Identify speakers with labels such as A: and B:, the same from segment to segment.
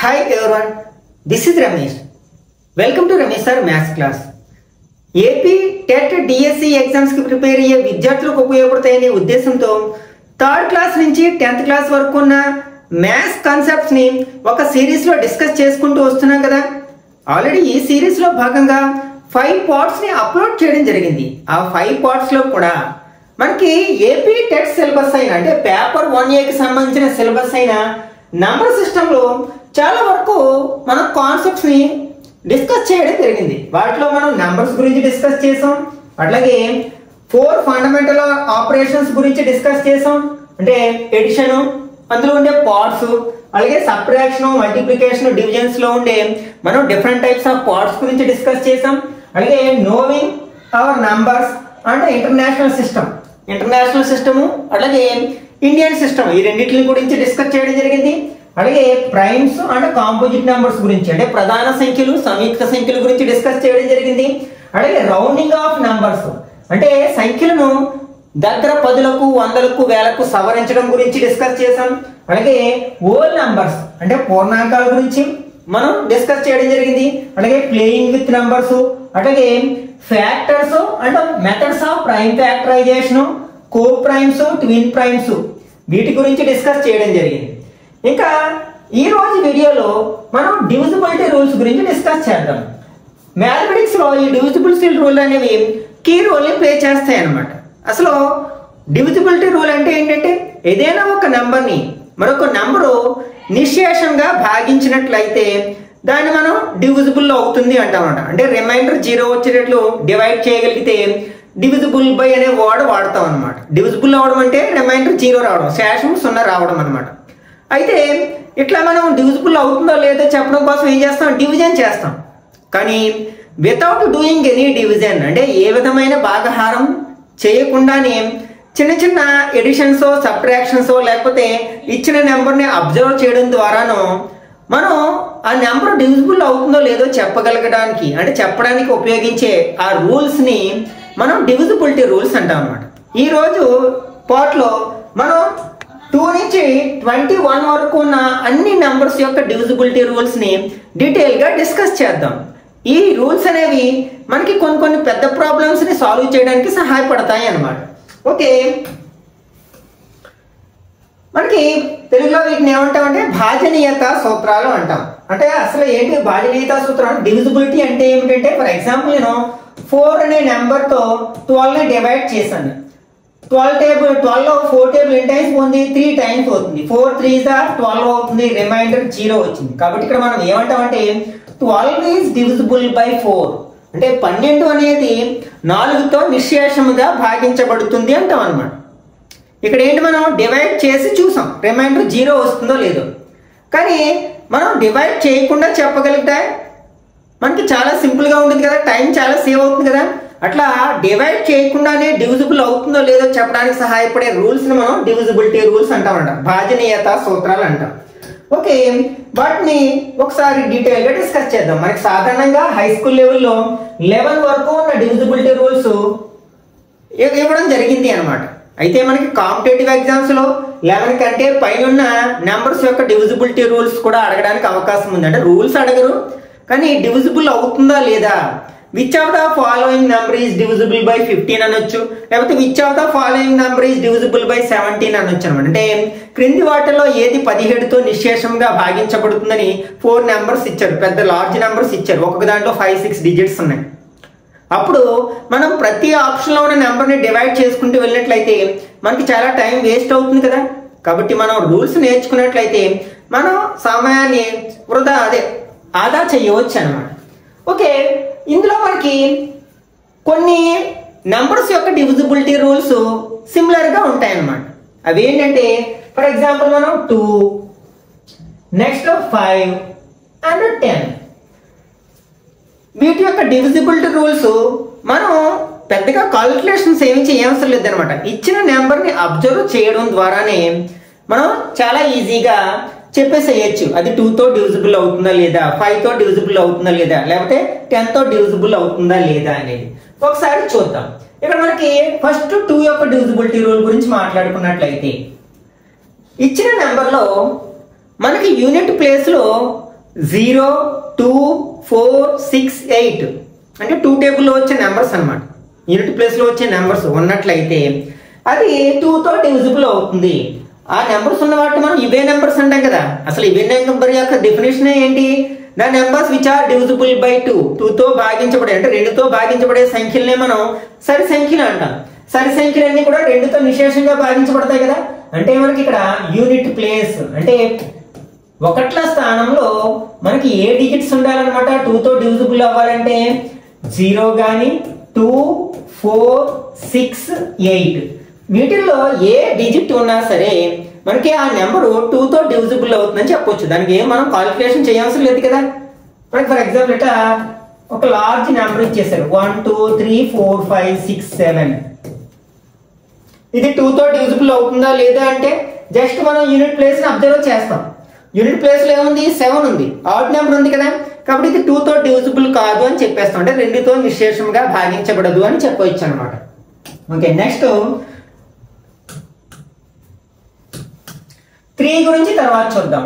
A: Hi everyone, this is Ramesh. Welcome to Ramesh Sir Maths class. AP TET DSC exams కి prepare అయ్యే విద్యార్థులకు ఉపయోగపడతాయనే ఉద్దేశంతో third class నుంచి 10th class వరకు ఉన్న మ్యాథ్స్ కాన్సెప్ట్స్ ని ఒక సిరీస్ లో డిస్కస్ చేసుకుంటూ వస్తున్నాం కదా. ఆల్రెడీ ఈ సిరీస్ లో భాగంగా 5 పార్ట్స్ ని అప్లోడ్ చేయడం జరిగింది. ఆ 5 పార్ట్స్ లో కూడా మనకి ఏపీ టెట్ సిలబస్ అయిన అంటే పేపర్ 1A కి సంబంధించిన సిలబస్ అయిన నంబర్ సిస్టమ్ లో చాలా వరకు మన కాన్సెప్ట్స్ ని డిస్కస్ చేయడం జరిగింది. వాటిలో మనం నంబర్స్ గురించి డిస్కస్ చేసాం, అట్లాగే 4 ఫండమెంటల్ ఆపరేషన్స్ గురించి డిస్కస్ చేసాం, అంటే ఎడిషన్, అందులో ఉండే పార్ట్స్, అలాగే సబ్ట్రాక్షన్, మల్టిప్లికేషన్, డివిజన్స్ లో ఉండే మనం డిఫరెంట్ టైప్స్ ఆఫ్ పార్ట్స్ గురించి డిస్కస్ చేసాం, అలాగే నోవింగ్ అవర్ నంబర్స్ అంటే ఇంటర్నేషనల్ సిస్టమ్ అలాగే ఇండియన్ సిస్టమ్, ఈ రెండింటిని గురించి డిస్కస్ చేయడం జరిగింది. అలాగే ప్రైమ్స్ అంటే కాంపోజిట్ నెంబర్స్ గురించి అంటే ప్రధాన సంఖ్యలు, సంయుక్త సంఖ్యల గురించి డిస్కస్ చేయడం జరిగింది. అలాగే రౌండింగ్ ఆఫ్ నంబర్స్ అంటే సంఖ్యలను దగ్గర 10లకు, 100లకు, 1000కు సవరించడం గురించి డిస్కస్ చేసాం. అలాగే హోల్ నంబర్స్ అంటే పూర్ణాంకాల గురించి మనం డిస్కస్ చేయడం జరిగింది. అలాగే ప్లేయింగ్ విత్ నంబర్స్, అలాగే ఫ్యాక్టర్స్ అంటే methods of prime factorisation, co primes, twin primes, వీటి గురించి డిస్కస్ చేయడం జరిగింది. ఇంకా ఈ రోజు వీడియోలో మనం డివిజిబిలిటీ రూల్స్ గురించి డిస్కస్ చేద్దాం. మ్యాథమెటిక్స్ లో ఈ డివిజిబిలిటీ రూల్ అనేవి కీ రోల్ ని ప్లే చేస్తాయి అన్నమాట. అసలు డివిజిబిలిటీ రూల్ అంటే ఏంటంటే ఏదైనా ఒక నెంబర్ ని మరొక నెంబరు నిశ్శేషంగా భాగించినట్లయితే దాన్ని మనం డివిజిబుల్ అవుతుంది అంటామన్నమాట. అంటే రిమైండర్ 0 వచ్చేటట్లు డివైడ్ చేయగలిగితే డివిజిబుల్ బై అనే వర్డ్ వాడతాం అనమాట. డివిజిబుల్ అవడం అంటే రిమైండర్ 0 రావడం, శేషం 0 రావడం అనమాట. అయితే ఇట్లా మనం డివిజిబుల్ అవుతుందో లేదో చెప్పడం కోసం ఏం చేస్తాం, డివిజన్ చేస్తాం. కానీ వితౌట్ డూయింగ్ ఎనీ డివిజన్ అంటే ఏ విధమైన భాగహారం చేయకుండానే చిన్న చిన్న ఎడిషన్స్, సబ్ట్రాక్షన్స్, లేకపోతే ఇచ్చిన నెంబర్ని అబ్జర్వ్ చేయడం ద్వారానో మనం ఆ నెంబర్ డివిజిబుల్ అవుతుందో లేదో చెప్పగలగడానికి అంటే చెప్పడానికి ఉపయోగించే ఆ రూల్స్ ని మనం డివిజిబిలిటీ రూల్స్ అంటాం అనమాట. ఈ రోజు పార్ట్లో మనం 2 నుంచి 21 వరకు ఉన్న అన్ని నెంబర్స్ యొక్క డివిజిబిలిటీ రూల్స్ ని డీటెయిల్ గా డిస్కస్ చేద్దాం. ఈ రూల్స్ అనేవి మనకి కొన్ని పెద్ద ప్రాబ్లమ్స్ ని సాల్వ్ చేయడానికి సహాయపడతాయి అన్నమాట. ఓకే, మనకి తెలుగులో వీటిని ఏమంటామంటే భాజనీయత సూత్రాలు అంటాం. అంటే అసలు ఏంటి భాజనీయత సూత్రం? డివిజిబిలిటీ అంటే ఏమిటంటే, ఫర్ ఎగ్జాంపుల్ నేను 4 అనే నెంబర్ తో 12 ని డివైడ్ చేశాను. 12 లో 4 టేబుల్ ఎన్ని టైమ్స్ ఉంది? 3 టైమ్స్ అవుతుంది. 4 3s are 12 అవుతుంది, రిమైండర్ 0 వచ్చింది. కాబట్టి ఇక్కడ మనం ఏమంటామంటే 12 ఈజ్ డివిజిబుల్ బై 4 అంటే 12 అనేది 4తో నిశ్శేషముగా భాగించబడుతుంది అంటాం అనమాట. ఇక్కడ ఏంటి, మనం డివైడ్ చేసి చూసాం రిమైండర్ 0 వస్తుందో లేదో. కానీ మనం డివైడ్ చేయకుండా చెప్పగలిగితే మనకి చాలా సింపుల్ గా ఉంటుంది కదా, టైం చాలా సేవ్ అవుతుంది కదా. అట్లా డివైడ్ చేయకుండానే డివిజిబుల్ అవుతుందో లేదో చెప్పడానికి సహాయపడే రూల్స్ ని మనం డివిజిబిలిటీ రూల్స్ అంటామంట, భాజనీయత సూత్రాలు అంటాం. ఓకే, వాటిని ఒకసారి డీటెయిల్ గా డిస్కస్ చేద్దాం. మనకి సాధారణంగా హై స్కూల్ లెవెల్లో 11 వరకు ఉన్న డివిజిబిలిటీ రూల్స్ ఇవ్వడం జరిగింది అనమాట. అయితే మనకి కాంపిటేటివ్ ఎగ్జామ్స్ లో 11 కంటే పైన ఉన్న నెంబర్స్ యొక్క డివిజిబిలిటీ రూల్స్ కూడా అడగడానికి అవకాశం ఉంది. అంటే రూల్స్ అడగరు కానీ డివిజిబుల్ అవుతుందా లేదా, which of the following number is divisible by 15 అనొచ్చు, లేకపోతే which of the following number is divisible by 17 అనొచ్చు అనమాట. అంటే క్రింది వాటిలో ఏది 17తో నిశ్శేషంగా భాగించబడుతుందని 4 నెంబర్స్ ఇచ్చారు, పెద్ద లార్జ్ నెంబర్స్ ఇచ్చారు. ఒక్కొక్క దాంట్లో 5-6 డిజిట్స్ ఉన్నాయి. అప్పుడు మనం ప్రతి ఆప్షన్ లో ఉన్న నెంబర్ ని డివైడ్ చేసుకుంటూ వెళ్ళినట్లయితే మనకి చాలా టైం వేస్ట్ అవుతుంది కదా. కాబట్టి మనం రూల్స్ నేర్చుకున్నట్లయితే మనం సమయాన్ని ఆదా చేయవచ్చు అనమాట. ఓకే, ఇందులో మనకి కొన్ని నెంబర్స్ యొక్క డివిజిబిలిటీ రూల్స్ సిమిలర్ గా ఉంటాయి అన్నమాట. అవి ఏంటంటే, ఫర్ ఎగ్జాంపుల్ మనం 2, నెక్స్ట్ 5 అండ్ 10, వీటి యొక్క డివిజిబిలిటీ రూల్స్ మనం పెద్దగా కాలిక్యులేషన్స్ ఏమి చేయవసరం లేదనమాట. ఇచ్చిన నెంబర్ ని అబ్జర్వ్ చేయడం ద్వారానే మనం చాలా ఈజీగా చెప్పేసేయచ్చు అది 2తో డివిజిబుల్ అవుతుందా లేదా, 5తో డివిజిబుల్ అవుతుందా లేదా, లేకపోతే 10తో డివిజిబుల్ అవుతుందా లేదా అనేది ఒకసారి చూద్దాం. ఇక్కడ మనకి ఫస్ట్ 2 యొక్క డివిజిబిలిటీ రూల్ గురించి మాట్లాడుకున్నట్లయితే, ఇచ్చిన నెంబర్ లో మనకి యూనిట్ ప్లేస్ లో 0, 2, 4, 6, 8 అంటే 2 టేబుల్లో వచ్చే నెంబర్స్ అనమాట. యూనిట్ ప్లేస్లో వచ్చే నెంబర్స్ ఉన్నట్లయితే అది 2తో డివిజిబుల్ అవుతుంది. ఆ నెంబర్స్ ఉన్న వాటిని మనం ఇవే నెంబర్స్ అంటాం కదా. అసలు ఇవే నెంబర్ యొక్క డెఫినేషన్ ఏంటి? The numbers which are divisible by 2, 2తో భాగించబడే అంటే 2తో భాగించబడే సంఖ్యలనే మనం సరి సంఖ్యలు అంటాం. సరి సంఖ్యలన్నీ కూడా 2తో నిశేషంగా భాగించబడతాయి కదా. అంటే మనకి ఇక్కడ యూనిట్ ప్లేస్ అంటే ఒకట్ల స్థానంలో మనకి ఏ డిజిట్స్ ఉండాలన్నమాట 2తో డివిజిబుల్ అవ్వాలంటే 0 గాని 2, 4, 6, 8 వీటిల్లో ఏ డిజిట్ ఉన్నా సరే మనకి ఆ నెంబరు 2తో డివిజిబుల్ అవుతుందని చెప్పొచ్చు. దానికి ఏం మనం కాలిక్యులేషన్ చేయాల్సిన లేదు కదా. మనకి ఫర్ ఎగ్జాంపుల్ ఇట్లా ఒక లార్జ్ నెంబర్ ఇచ్చేసారు 1, 2, 3, 4, 5, 6, 7 ఇది 2తో డివిజిబుల్ అవుతుందా లేదా అంటే జస్ట్ మనం యూనిట్ ప్లేస్ ని అబ్జర్వ్ చేస్తాం. యూనిట్ ప్లేస్ లో ఏముంది? 7 ఉంది, ఆడ్ నెంబర్ ఉంది కదా. కాబట్టి ఇది 2తో డివిజిబుల్ కాదు అని చెప్పేస్తాం. అంటే 2తో నిశేషంగా భాగించబడదు అని చెప్పవచ్చు అనమాట. ఓకే, నెక్స్ట్ 3 గురించి తర్వాత చూద్దాం.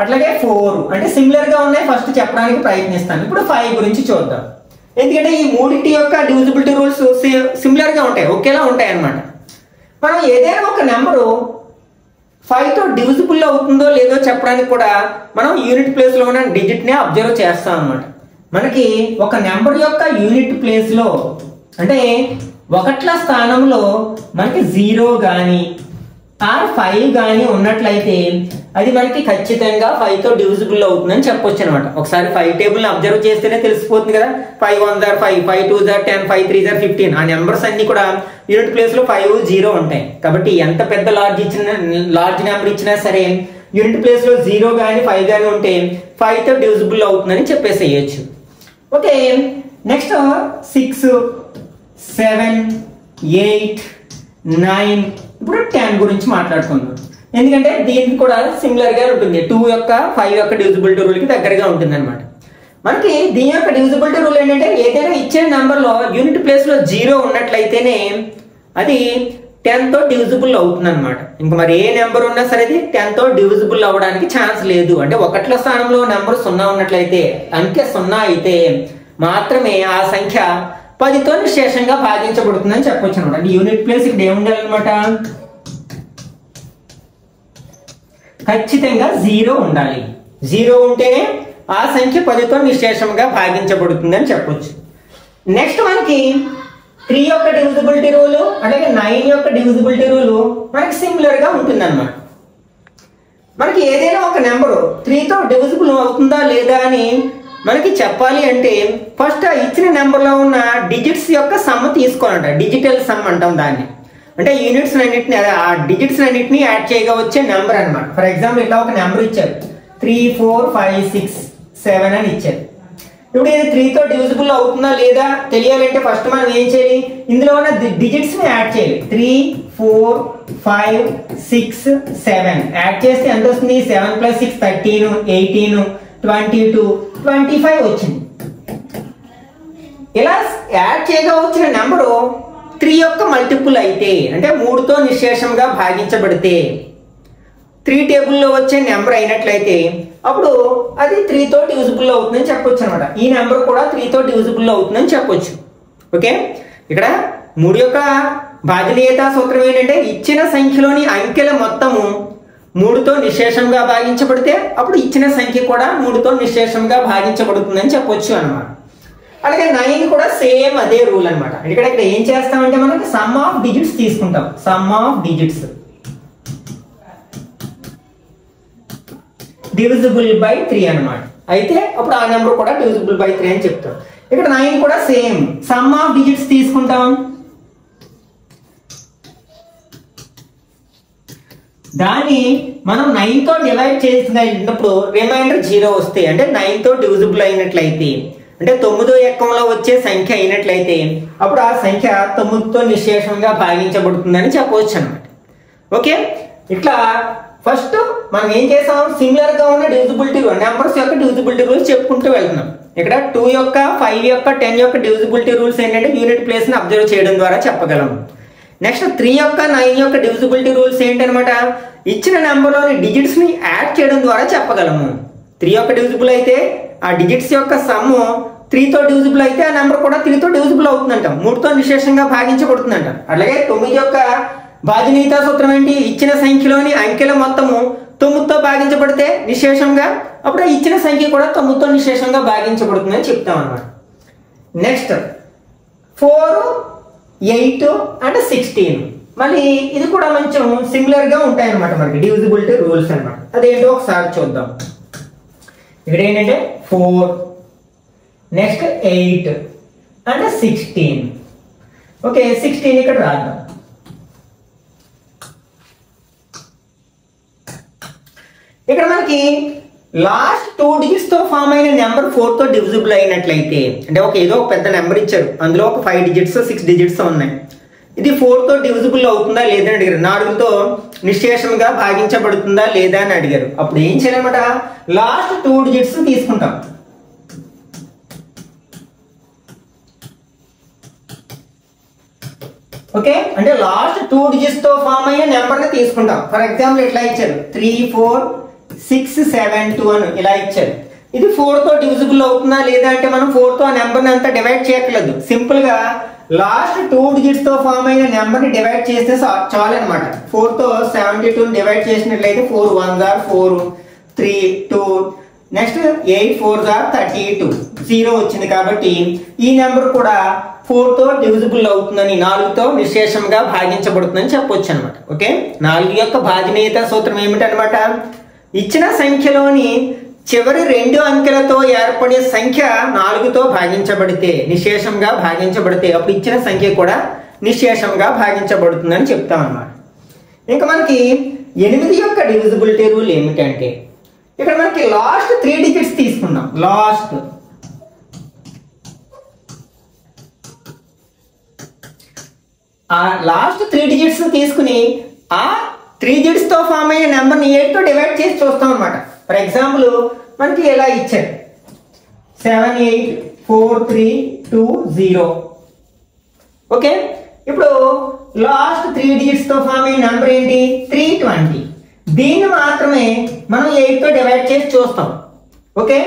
A: అట్లాగే 4 అంటే సిమిలర్ గా ఉన్నాయి, ఫస్ట్ చెప్పడానికి ప్రయత్నిస్తాను. ఇప్పుడు 5 గురించి చూద్దాం. ఎందుకంటే ఈ మూడింటి యొక్క డివిజిబిలిటీ రూల్స్ సిమిలర్ గా ఉంటాయి, ఒకేలా ఉంటాయి అన్నమాట. మనం ఏదైనా ఒక నెంబరు 5తో డివిజిబుల్ అవుతుందో లేదో చెప్పడానికి కూడా మనం యూనిట్ ప్లేస్ లో ఉన్న డిజిట్ ని అబ్జర్వ్ చేస్తాం అన్నమాట. మనకి ఒక నెంబర్ యొక్క యూనిట్ ప్లేస్ లో అంటే ఒకట్ల స్థానంలో మనకి 0 గాని ఆర్ 5 గాని ఉన్నట్లయితే అది మనకి ఖచ్చితంగా 5తో డివిజిబుల్ అవుతుందని చెప్పొచ్చు అనమాట. ఒకసారి 5 టేబుల్ ని అబ్జర్వ్ చేస్తేనే తెలిసిపోతుంది కదా. 5 1 * 5, 5 2 * 10, 5 3 * 15 ఆ నెంబర్స్ అన్ని కూడా యూనిట్ ప్లేస్ లో 5, 0 ఉంటాయి. కాబట్టి ఎంత పెద్ద లార్జ్ నెంబర్ ఇచ్చినా సరే యూనిట్ ప్లేస్ లో 0 గాని 5 గాని ఉంటే 5తో డివిజిబుల్ అవుతుందని చెప్పేసేయచ్చు. ఓకే, నెక్స్ట్ 6, 7, 8, 9 ఇప్పుడు 10 గురించి మాట్లాడుకుందాం. ఎందుకంటే దీనికి కూడా సిమిలర్ గా ఉంటుంది. 2 యొక్క 5 యొక్క డివిజిబిలిటీ రూల్ కి దగ్గరగా ఉంటుంది అనమాట. మనకి దీని యొక్క డివిజిబిలిటీ రూల్ ఏంటంటే ఏదైనా ఇచ్చిన నెంబర్ లో యూనిట్ ప్లేస్ లో 0 ఉన్నట్లయితేనే అది 10తో డివిజిబుల్ అవుతుంది అనమాట. ఇంకా మరి ఏ నెంబర్ ఉన్నా సరే అది 10తో డివిజిబుల్ అవ్వడానికి ఛాన్స్ లేదు. అంటే ఒకట్ల స్థానంలో నెంబర్ 0 ఉన్నట్లయితే, అంకె 0 అయితే మాత్రమే ఆ సంఖ్య 10తో నిశేషంగా భాగించబడుతుందని చెప్పొచ్చు అనమాట. అంటే యూనిట్ ప్లేస్ ఇక్కడ ఏముండాలన్నమాట? ఖచ్చితంగా 0 ఉండాలి. 0 ఉంటేనే ఆ సంఖ్య 10తో నిశేషంగా భాగించబడుతుందని చెప్పొచ్చు. నెక్స్ట్ మనకి 3 యొక్క డివిజిబిలిటీ రూల్ అలాగే 9 యొక్క డివిజిబిలిటీ రూల్ మనకి సిమిలర్ గా ఉంటుంది అనమాట. మనకి ఏదైనా ఒక నెంబరు 3తో డివిజిబుల్ అవుతుందా లేదా అని మనకి చెప్పాలి అంటే ఫస్ట్ ఆ ఇచ్చిన నెంబర్లో ఉన్న డిజిట్స్ యొక్క సమ్ తీసుకోవాలంట. డిజిటల్ సమ్ అంటాం దాన్ని. అంటే యూనిట్స్ అన్నింటిని ఆ డిజిట్స్ అన్నింటినీ యాడ్ చేయగా వచ్చే నెంబర్ అనమాట. ఫర్ ఎగ్జాంపుల్ ఇట్లా ఒక నెంబర్ ఇచ్చారు 3, 4, 5, 6, 7 అని ఇచ్చారు. ఇప్పుడు ఇది 3తో డివిజిబుల్ అవుతుందా లేదా తెలియాలంటే ఫస్ట్ మనం ఏం చేయాలి? ఇందులో ఉన్న డిజిట్స్ ని యాడ్ చేయాలి. 3, 4, 5, 6, 7 యాడ్ చేస్తే ఎంత వస్తుంది? 7 + 6 13, 18, 22, 25 వచ్చింది. ఇలా యాడ్ చేయగా వచ్చిన నెంబరు 3 యొక్క మల్టిపుల్ అయితే అంటే 3తో నిశేషంగా భాగించబడితే 3 టేబుల్లో వచ్చే నెంబర్ అయినట్లయితే అప్పుడు అది 3తో డివిజిబుల్ అవుతుందని చెప్పొచ్చు అనమాట. ఈ నెంబర్ కూడా 3తో డివిజిబుల్ అవుతుందని చెప్పొచ్చు. ఓకే, ఇక్కడ 3 యొక్క భాజనీయత సూత్రం ఏంటంటే ఇచ్చిన సంఖ్యలోని అంకెల మొత్తము 3తో నిశేషంగా భాగించబడితే అప్పుడు ఇచ్చిన సంఖ్య కూడా 3తో నిశేషంగా భాగించబడుతుందని చెప్పొచ్చు అనమాట. అలాగే 9 కూడా సేమ్ అదే రూల్ అనమాట. ఇక్కడ ఏం చేస్తామంటే మనకి సమ్ ఆఫ్ డిజిట్స్ తీసుకుంటాం. Some of digits divisible by 3 అనమాట. అయితే అప్పుడు ఆ నెంబర్ కూడా డివిజిబుల్ బై 3 అని చెప్తాం. ఇక్కడ 9 కూడా సేమ్ సమ్ ఆఫ్ డిజిట్స్ తీసుకుంటాం. దాన్ని మనం 9తో డివైడ్ చేసినప్పుడు రిమైండర్ 0 వస్తే అంటే 9తో డివిజిబుల్ అయినట్లయితే అంటే 9వ ఎక్కంలో వచ్చే సంఖ్య అయినట్లయితే అప్పుడు ఆ సంఖ్య 9తో నిశేషంగా భాగించబడుతుందని చెప్పవచ్చు అనమాట. ఓకే, ఇట్లా ఫస్ట్ మనం ఏం చేసాం? సిమిలర్ గా ఉన్న డివిజిబిలిటీ రూల్ నెంబర్స్ యొక్క డివిజిబిలిటీ రూల్స్ చెప్పుకుంటూ వెళ్తున్నాం. ఇక్కడ 2 యొక్క 5 యొక్క 10 యొక్క డివిజిబిలిటీ రూల్స్ ఏంటంటే యూనిట్ ప్లేస్ ని అబ్జర్వ్ చేయడం ద్వారా చెప్పగలం. నెక్స్ట్ 3 యొక్క 9 యొక్క డివిజిబిలిటీ రూల్స్ ఏంటనమాట? ఇచ్చిన నెంబర్లోని డిజిట్స్ ని యాడ్ చేయడం ద్వారా చెప్పగలము. 3 యొక్క డివిజిబుల్ అయితే ఆ డిజిట్స్ యొక్క సమ్ 3తో డివిజిబుల్ అయితే ఆ నెంబర్ కూడా 3తో డివిజిబుల్ అవుతుందంట, 3తో నిశేషంగా భాగించబడుతుందంట. అలాగే 9 యొక్క భాజనీయతా సూత్రం ఏంటి? ఇచ్చిన సంఖ్యలోని అంకెల మొత్తము 9తో భాగించబడితే నిశేషంగా, అప్పుడు ఇచ్చిన సంఖ్య కూడా 9తో నిశేషంగా భాగించబడుతుందని చెప్తాం అన్నమాట. Next 4, 8 and 16. మళ్ళీ ఇది కూడా కొంచెం సిమిలర్ గా ఉంటాయి అనమాట మనకి డివిజిబిలిటీ రూల్స్ అనమాట. అదేంటో ఒకసారి చూద్దాం. ఇక్కడ ఏంటంటే 4, నెక్స్ట్ 8 అండ్ 16. ఓకే, 16 ఇక్కడ రాద్దాం. ఇక్కడ మనకి లాస్ట్ 2 డిజిట్స్ తో ఫామ్ అయిన నెంబర్ 4తో డివిజిబుల్ అయినట్లయితే, అంటే ఏదో ఒక పెద్ద నెంబర్ ఇచ్చారు, అందులో ఒక 5 డిజిట్స్ 6 డిజిట్స్ ఉన్నాయి, ఇది 4తో డివిజిబుల్ అవుతుందా లేదా అని అడిగారు. 4తో నిశేషంగా భాగించబడుతుందా లేదా అని అడిగారు. అప్పుడు ఏం చేయాలన్నమాట, లాస్ట్ 2 డిజిట్స్ తీసుకుంటాం. ఓకే, అంటే లాస్ట్ 2 డిజిట్స్ తో ఫామ్ అయిన నెంబర్ ని తీసుకుంటాం. ఫర్ ఎగ్జాంపుల్ ఇట్లా ఇచ్చారు 3, 4, 6, 7, 2 అని ఇలా ఇచ్చారు. ఇది 4తో డివిజిబుల్ అవుతుందా లేదా అంటే మనం 4తో ఆ నెంబర్ ని అంతా డివైడ్ చేయట్లేదు, సింపుల్ గా లాస్ట్ 2 డిజిట్స్ తో ఫామ్ అయిన నెంబర్ ని డివైడ్ చేస్తే చాలు అనమాట. 4తో 72 డివైడ్ చేసినట్లయితే 4 1s are 4, 3, 2, next 8 4s are 32, 0 వచ్చింది. కాబట్టి ఈ నెంబర్ కూడా 4తో డివిజిబుల్ అవుతుందని, 4తో నిశేషంగా భాగించబడుతుందని చెప్పొచ్చు అనమాట. ఓకే, 4 యొక్క భాజనీయత సూత్రం ఏమిటనమాట, ఇచ్చిన సంఖ్యలోని చివరి 2 అంకెలతో ఏర్పడే సంఖ్య 4తో భాగించబడితే, నిశేషంగా భాగించబడితే, అప్పుడు ఇచ్చిన సంఖ్య కూడా నిశేషంగా భాగించబడుతుందని చెప్తాం అన్నమాట. ఇంకా మనకి 8 యొక్క డివిజిబిలిటీ రూల్ ఏమిటంటే, ఇక్కడ మనకి లాస్ట్ 3 డిజిట్స్ తీసుకున్నాం. లాస్ట్ 3 డిజిట్స్ తీసుకుని ఆ 3 డిజిట్స్ తో ఫామ్ అయ్యే నెంబర్ ని 8తో డివైడ్ చేసి చూస్తాం అనమాట. ఫర్ ఎగ్జాంపుల్ మనకి ఎలా ఇచ్చారు 7 8 4 3 2 0. ఓకే, ఇప్పుడు లాస్ట్ 3 డిజిట్స్ తో ఫామ్ అయ్యే నెంబర్ ఏంటి 320. దీన్ని మాత్రమే మనం 8తో డివైడ్ చేసి చూస్తాం. Okay,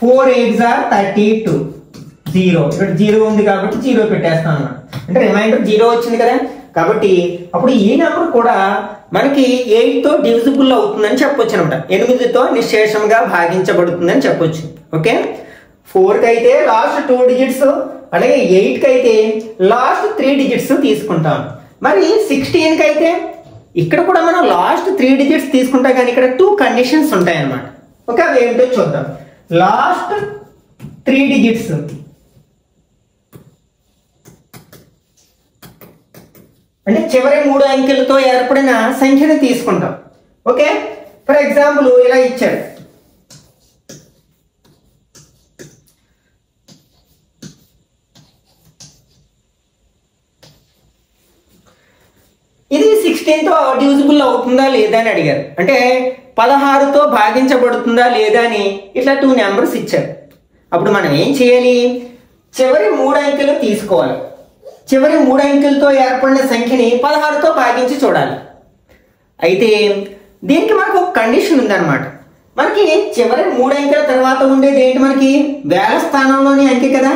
A: 4 8s are 32, 0. ఇక్కడ 0 ఉంది కాబట్టి 0 పెట్టేస్తాం అన్నమాట. అంటే రిమైండర్ 0 వచ్చింది కదా, కాబట్టి అప్పుడు ఈ నెంబర్ కూడా మనకి 8తో డివిజిబుల్ అవుతుందని చెప్పొచ్చు అనమాట. 8తో నిశేషంగా భాగించబడుతుందని చెప్పొచ్చు. ఓకే, 4కి అయితే లాస్ట్ 2 డిజిట్స్, అలాగే 8కి అయితే లాస్ట్ 3 డిజిట్స్ తీసుకుంటాం. మరి 16కి అయితే ఇక్కడ కూడా మనం లాస్ట్ 3 డిజిట్స్ తీసుకుంటాం, కానీ ఇక్కడ 2 కండిషన్స్ ఉంటాయి అన్నమాట. ఓకే, అవి ఏమిటో చూద్దాం. లాస్ట్ 3 డిజిట్స్ అంటే చివరి 3 అంకెలతో ఏర్పడిన సంఖ్యను తీసుకుంటాం. ఓకే, ఫర్ ఎగ్జాంపుల్ ఇలా ఇచ్చారు ఇది 16తో డివిజిబుల్ అవుతుందా లేదా అని అడిగారు. అంటే 16తో భాగించబడుతుందా లేదా అని ఇట్లా 2 నెంబర్స్ ఇచ్చారు. అప్పుడు మనం ఏం చేయాలి, చివరి 3 అంకెలు తీసుకోవాలి. చివరి 3 అంకెలతో ఏర్పడిన సంఖ్యని 16తో భాగించి చూడాలి. అయితే దీనికి మనకు ఒక కండిషన్ ఉందన్నమాట. మనకి చివరి 3 అంకెల తర్వాత ఉండేది ఏంటి, మనకి వేల స్థానంలోని అంకె కదా.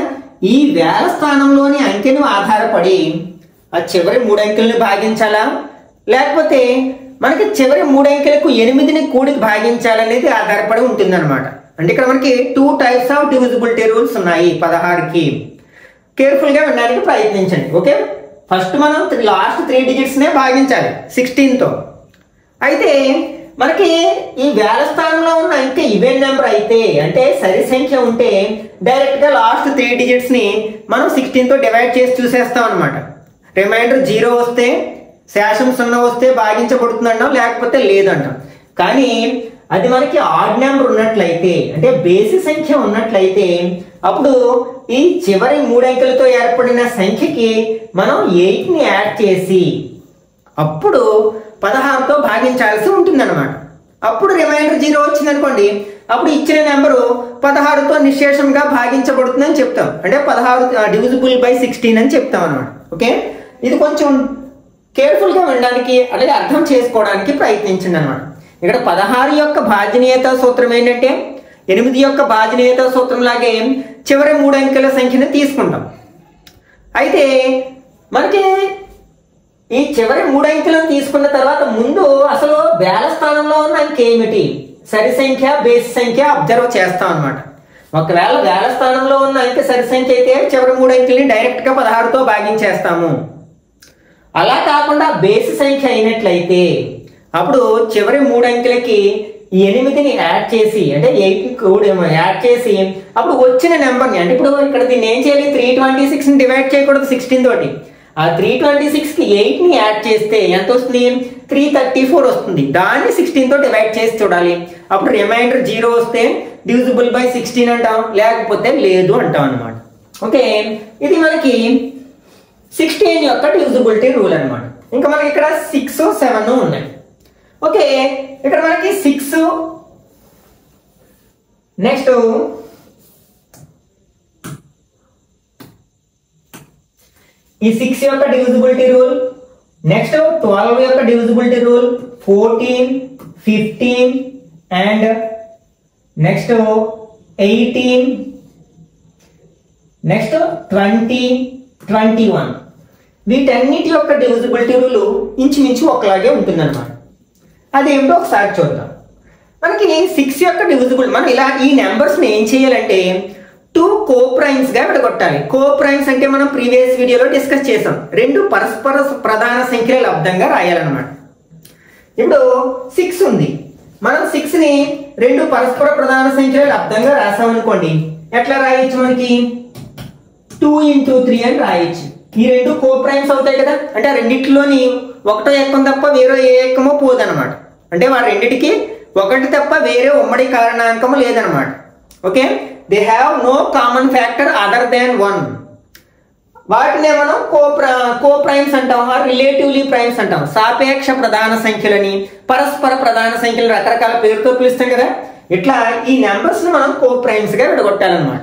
A: ఈ వేల స్థానంలోని అంకెను ఆధారపడి ఆ చివరి 3 అంకెలను భాగించాలా, లేకపోతే మనకి చివరి 3 అంకెలకు 8ని కూడి భాగించాలనేది ఆధారపడి ఉంటుంది అనమాట. అంటే ఇక్కడ మనకి 2 టైప్స్ ఆఫ్ డివిజిబిలిటీ రూల్స్ ఉన్నాయి 16కి. కేర్ఫుల్ గా వినడానికి ప్రయత్నించండి. ఓకే, ఫస్ట్ మనం లాస్ట్ 3 డిజిట్స్ నే భాగించాలి 16తో. అయితే మనకి ఈ వేల స్థానంలో ఉన్న అంకె ఈవెన్ నెంబర్ అయితే, అంటే సరి సంఖ్య ఉంటే డైరెక్ట్ గా లాస్ట్ 3 డిజిట్స్ ని మనం 16తో డివైడ్ చేసి చూసేస్తాం అనమాట. రిమైండర్ 0 వస్తే, శేషం 0 వస్తే భాగించబడుతుంది అంటాం, లేకపోతే లేదంటాం. కానీ అది మనకి ఆడ్ నెంబర్ ఉన్నట్లయితే, అంటే బేసి సంఖ్య ఉన్నట్లయితే, అప్పుడు ఈ చివరి 3 అంకెలతో ఏర్పడిన సంఖ్యకి మనం 8ని యాడ్ చేసి అప్పుడు 16తో భాగించాల్సి ఉంటుంది అనమాట. అప్పుడు రిమైండర్ 0 వచ్చింది అనుకోండి, అప్పుడు ఇచ్చిన నెంబరు 16తో నిశేషంగా భాగించబడుతుందని చెప్తాం. అంటే 16 డివిజిబుల్ బై 16 అని చెప్తాం అనమాట. ఓకే, ఇది కొంచెం కేర్ఫుల్ గా వినడానికి అలాగే అర్థం చేసుకోవడానికి ప్రయత్నించండి అనమాట. ఇక్కడ 16 యొక్క భాజనీయత సూత్రం ఏంటంటే, 8 యొక్క భాజనీయత సూత్రం లాగే చివరి 3 అంకెల సంఖ్యను తీసుకుంటాం. అయితే మనకి ఈ చివరి 3 అంకెలను తీసుకున్న తర్వాత ముందు అసలు వేల స్థానంలో ఉన్న అంకె ఏమిటి, సరి సంఖ్య బేసి సంఖ్య అబ్జర్వ్ చేస్తాం అన్నమాట. ఒకవేళ వేల స్థానంలో ఉన్న అంకె సరి సంఖ్య అయితే చివరి 3 అంకెల్ని డైరెక్ట్ గా 16తో భాగించేస్తాము. అలా కాకుండా బేసి సంఖ్య అయినట్లయితే అప్పుడు చివరి 3 అంకెలకి 8ని యాడ్ చేసి, అంటే 8 కూడా యాడ్ చేసి అప్పుడు వచ్చిన నెంబర్ని, అంటే ఇప్పుడు ఇక్కడ దీన్ని ఏం చేయాలి, 326ని డివైడ్ చేయకూడదు 16 తోటి. ఆ 326కి 8ని యాడ్ చేస్తే ఎంత వస్తుంది, 334 వస్తుంది. దాన్ని 16తో డివైడ్ చేసి చూడాలి. అప్పుడు రిమైండర్ 0 వస్తే డివిజిబుల్ బై 16 అంటాం, లేకపోతే లేదు అంటాం అనమాట. ఓకే, ఇది మనకి 16 యొక్క డివిజిబిలిటీ రూల్ అనమాట. ఇంకా మనకి ఇక్కడ 6, 7 ఉన్నాయి. ఓకే, ఇక్కడ మనకి 6, నెక్స్ట్ ఈ 6 యొక్క డివిజిబిలిటీ రూల్, నెక్స్ట్ 12 యొక్క divisibility rule, 14, 15 and next 18, next 20, 21. వీటన్నిటి యొక్క డివిజిబిలిటీ రూల్ ఇంచుమించు ఒకలాగే ఉంటుంది అనమాట. అదేమిటో ఒకసారి చూద్దాం. మనకి 6 యొక్క డివిజిబుల్, మనం ఇలా ఈ నెంబర్స్ని ఏం చేయాలంటే 2 కోప్రైమ్స్ గా విడగొట్టాలి. కోప్రైమ్స్ అంటే మనం ప్రీవియస్ వీడియోలో డిస్కస్ చేసాం, 2 పరస్పర ప్రధాన సంఖ్యల లబ్దంగా రాయాలన్నమాట. ఇప్పుడు 6 ఉంది, మనం 6ని 2 పరస్పర ప్రధాన సంఖ్యల లబ్దంగా రాసామనుకోండి, ఎట్లా రాయొచ్చు, మనకి 2 into 3 అని రాయొచ్చు. ఈ 2 కోప్రైమ్స్ అవుతాయి కదా, అంటే ఆ రెండిట్లోని ఒకటో ఎక్కం తప్ప వేరే ఏ ఎక్కమో పోదనమాట. అంటే వారి రెండిటికి ఒకటి తప్ప వేరే ఉమ్మడి కారణాంకము లేదనమాట. Okay, they have no common factor other than 1. వాటినే మనం కోప్రైమ్స్ అంటాం, ఆర్ రిలేటివ్లీ ప్రైమ్స్ అంటాం. సాపేక్ష ప్రధాన సంఖ్యలని, పరస్పర ప్రధాన సంఖ్యలు రకరకాల పేరుతో పిలుస్తాం కదా, ఇట్లా ఈ నెంబర్స్ ని మనం కోప్రైమ్స్ గా విడగొట్టాలన్నమాట.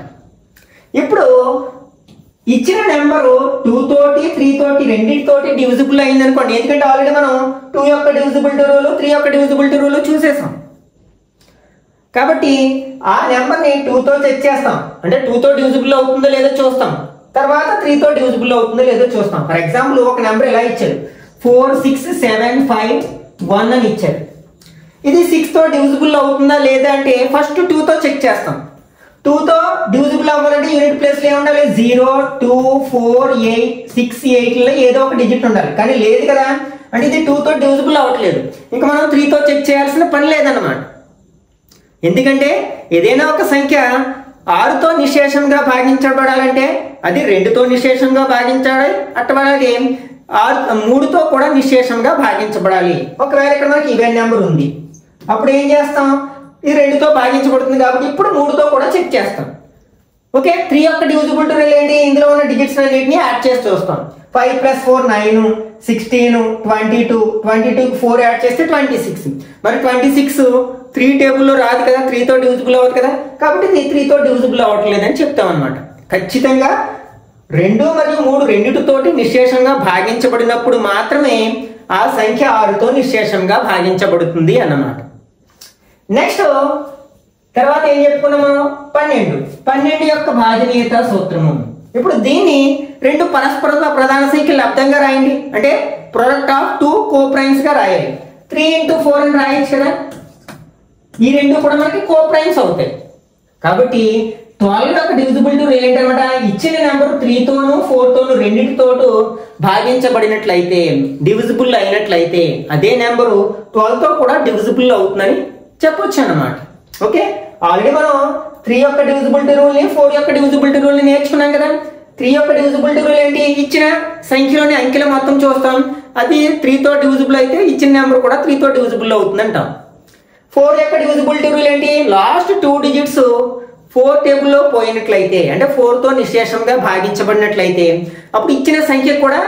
A: ఇప్పుడు ఇచ్చిన నెంబరు 2 తోటి 3 తోటి రెండింటితోటి డివిజిబుల్ అయింది అనుకోండి, ఎందుకంటే ఆల్రెడీ మనం 2 యొక్క డివిజిబిలిటీ రూల్, 3 యొక్క డివిజిబిలిటీ రూల్ చూసేసాం. కాబట్టి ఆ నెంబర్ని 2తో చెక్ చేస్తాం, అంటే 2తో డివిజిబుల్ అవుతుందో లేదో చూస్తాం, తర్వాత 3తో డివిజిబుల్ అవుతుందో లేదో చూస్తాం. ఫర్ ఎగ్జాంపుల్ ఒక నెంబర్ ఇలా ఇచ్చారు, 4, 6, 7, 5, 1 అని ఇచ్చారు. ఇది 6తో డివిజిబుల్ అవుతుందా లేదా అంటే ఫస్ట్ 2తో చెక్ చేస్తాం. 2తో డివిజిబుల్ అవ్వాలంటే యూనిట్ ప్లేస్ లో ఉండాలి, 0, 2, 4, 8, 6, 8 ఏదో ఒక డిజిట్ ఉండాలి. కానీ లేదు కదా, అంటే ఇది 2తో డివిజిబుల్ అవ్వట్లేదు. ఇంకా మనం 3తో చెక్ చేయాల్సిన పని లేదన్నమాట. ఎందుకంటే ఏదైనా ఒక సంఖ్య 6తో నిశేషంగా భాగించబడాలంటే అది 2తో నిశేషంగా భాగించాలి, అట్లాగే 3తో కూడా నిశేషంగా భాగించబడాలి. ఒకవేళ ఇక్కడ మనకి ఈవెన్ నెంబర్ ఉంది, అప్పుడు ఏం చేస్తాం, ఇది 2తో భాగించబడుతుంది కాబట్టి ఇప్పుడు 3తో కూడా చెక్ చేస్తాం. ఓకే, 3 యొక్క డివిజిబిలిటీ రూల్ ఏంటి, ఇందులో ఉన్న డిజిట్స్ అన్నిటిని యాడ్ చేసి చూస్తాం. 5 + 4 9, 16, 22, 22కి 4 యాడ్ చేస్తే 26. మరి 26 3 టేబుల్లో రాదు కదా, 3తో డివిజిబుల్ అవ్వదు కదా, కాబట్టి ఇది 3తో డివిజిబుల్ అవ్వట్లేదని చెప్తాం అనమాట. ఖచ్చితంగా 2 మరియు 3 రెండిటితోటి నిశేషంగా భాగించబడినప్పుడు మాత్రమే ఆ సంఖ్య 6తో నిశేషంగా భాగించబడుతుంది అన్నమాట. నెక్స్ట్ తర్వాత ఏం చెప్పుకున్నాము, 12 యొక్క భాజనీయత సూత్రము. ఇప్పుడు దీన్ని 2 పరస్పర ప్రధాన సంఖ్యలు లబ్దంగా రాయండి, అంటే ప్రొడక్ట్ ఆఫ్ 2 కోప్రైమ్స్ గా రాయాలి. 3 into 4 అని రాయొచ్చు కదా, ఈ 2 కూడా మనకి కోప్రైమ్స్ అవుతాయి. కాబట్టి 12 యొక్క డివిజిబిలిటీ రూల్ ఏంటన్నమాట, ఇచ్చిన నెంబర్ 3తోను 4తోను రెండింటితోటూ భాగించబడినట్లయితే, డివిజిబుల్ అయినట్లయితే అదే నెంబరు 12తో కూడా డివిజిబుల్ అవుతుందని చెప్పొచ్చు అన్నమాట. ఓకే, ఆల్రెడీ మనం 3 యొక్క డివిజిబిలిటీ రూల్ ని 4 యొక్క డివిజిబిలిటీ రూల్ ని నేర్చుకున్నాం కదా. 3 యొక్క డివిజిబిలిటీ రూల్ ఏంటి, ఇచ్చిన సంఖ్యలోని అంకెల మొత్తం చూస్తాం, అది 3తో డివిజిబుల్ అయితే ఇచ్చిన నెంబర్ కూడా 3తో డివిజిబుల్ అవుతుంది అంటాం. 4 యొక్క డివిజిబిలిటీ రూల్ ఏంటి, లాస్ట్ 2 డిజిట్స్ 4 టేబుల్లో పోయినట్లయితే, అంటే 4తో నిశేషంగా భాగించబడినట్లయితే అప్పుడు ఇచ్చిన సంఖ్య కూడా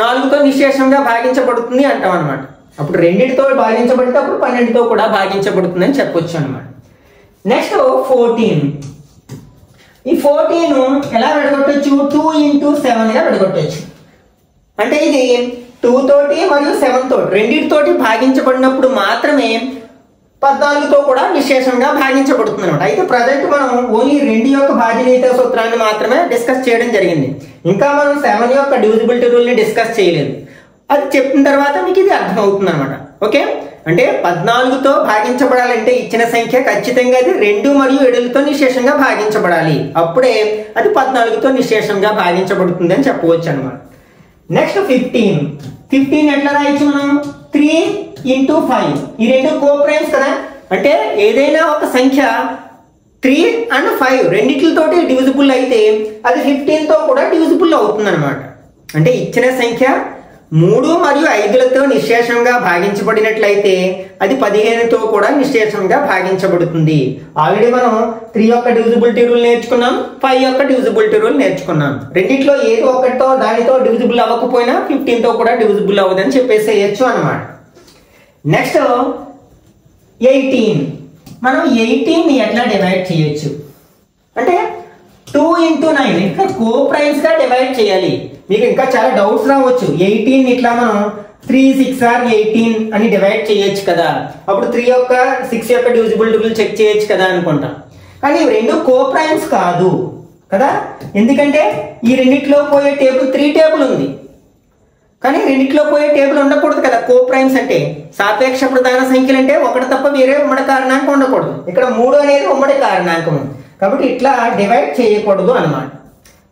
A: 4తో నిశేషంగా భాగించబడుతుంది అంటాం అనమాట. అప్పుడు రెండింటితో భాగించబడితే అప్పుడు 12తో కూడా భాగించబడుతుంది అని చెప్పొచ్చు అనమాట. నెక్స్ట్ 14. ఈ 14 ఎలా విడగొట్టొచ్చు, 2 into 7 గా విడగొట్టొచ్చు. అంటే ఇది 2 తోటి మరియు 7 తోటి రెండింటితోటి భాగించబడినప్పుడు మాత్రమే 14తో కూడా నిశేషంగా భాగించబడుతుంది అనమాట. అయితే ప్రజెంట్ మనం ఓన్లీ 2 యొక్క భాజనీయత సూత్రాన్ని మాత్రమే డిస్కస్ చేయడం జరిగింది. ఇంకా మనం 7 యొక్క డివిజిబిలిటీ రూల్ని డిస్కస్ చేయలేదు. అది చెప్పిన తర్వాత మీకు ఇది అర్థమవుతుంది అనమాట. ఓకే, అంటే 14తో భాగించబడాలంటే ఇచ్చిన సంఖ్య ఖచ్చితంగా అది 2 మరియు 7లతో నిశేషంగా భాగించబడాలి. అప్పుడే అది 14తో నిశేషంగా భాగించబడుతుంది అని చెప్పవచ్చు అనమాట. నెక్స్ట్ 15 ఎట్లా రాయొచ్చు మనం? 3 into 5. ఈ రెండు కోప్రైమ్స్ కదా, అంటే ఏదైనా ఒక సంఖ్య 3 and 5 రెండిట్లతోటి డివిజిబుల్ అయితే అది 15తో కూడా డివిజిబుల్ అవుతుంది అనమాట. అంటే ఇచ్చిన సంఖ్య 3 మరియు 5లతో నిశేషంగా భాగించబడినట్లయితే అది 15తో కూడా నిశేషంగా భాగించబడుతుంది. ఆల్రెడీ మనం 3 యొక్క డివిజిబిలిటీ రూల్ నేర్చుకున్నాం, 5 యొక్క డివిజిబిలిటీ రూల్ నేర్చుకున్నాం. రెండిట్లో ఏదో ఒకటితో దానితో డివిజిబుల్ అవ్వకపోయినా 15తో కూడా డివిజిబుల్ అవ్వదని చెప్పేసేయచ్చు అనమాట. నెక్స్ట్ 18. మనం 18ని ఎట్లా డివైడ్ చేయొచ్చు అంటే 2 into 9 ఇంకా కోప్రైమ్స్ గా డివైడ్ చేయాలి. మీకు ఇంకా చాలా డౌట్స్ రావచ్చు. 18 ఇట్లా మనం 3 6 or 18 అని డివైడ్ చేయొచ్చు కదా, అప్పుడు 3 యొక్క 6 యొక్క డివిజిబిలిటీ రూల్ చెక్ చేయొచ్చు కదా అనుకుంటాం. కానీ ఇవి రెండు కోప్రైమ్స్ కాదు కదా, ఎందుకంటే ఈ రెండిట్లో పోయే టేబుల్ 3 టేబుల్ ఉంది, కానీ రెండిట్లో పోయే టేబుల్ ఉండకూడదు కదా. కోప్రైమ్స్ అంటే సాపేక్ష ప్రధాన సంఖ్యలు అంటే ఒకటి తప్ప వేరే ఉమ్మడి కారణాంకం ఉండకూడదు. ఇక్కడ 3 అనేది ఉమ్మడి కారణాంకం, కాబట్టి ఇట్లా డివైడ్ చేయకూడదు అనమాట.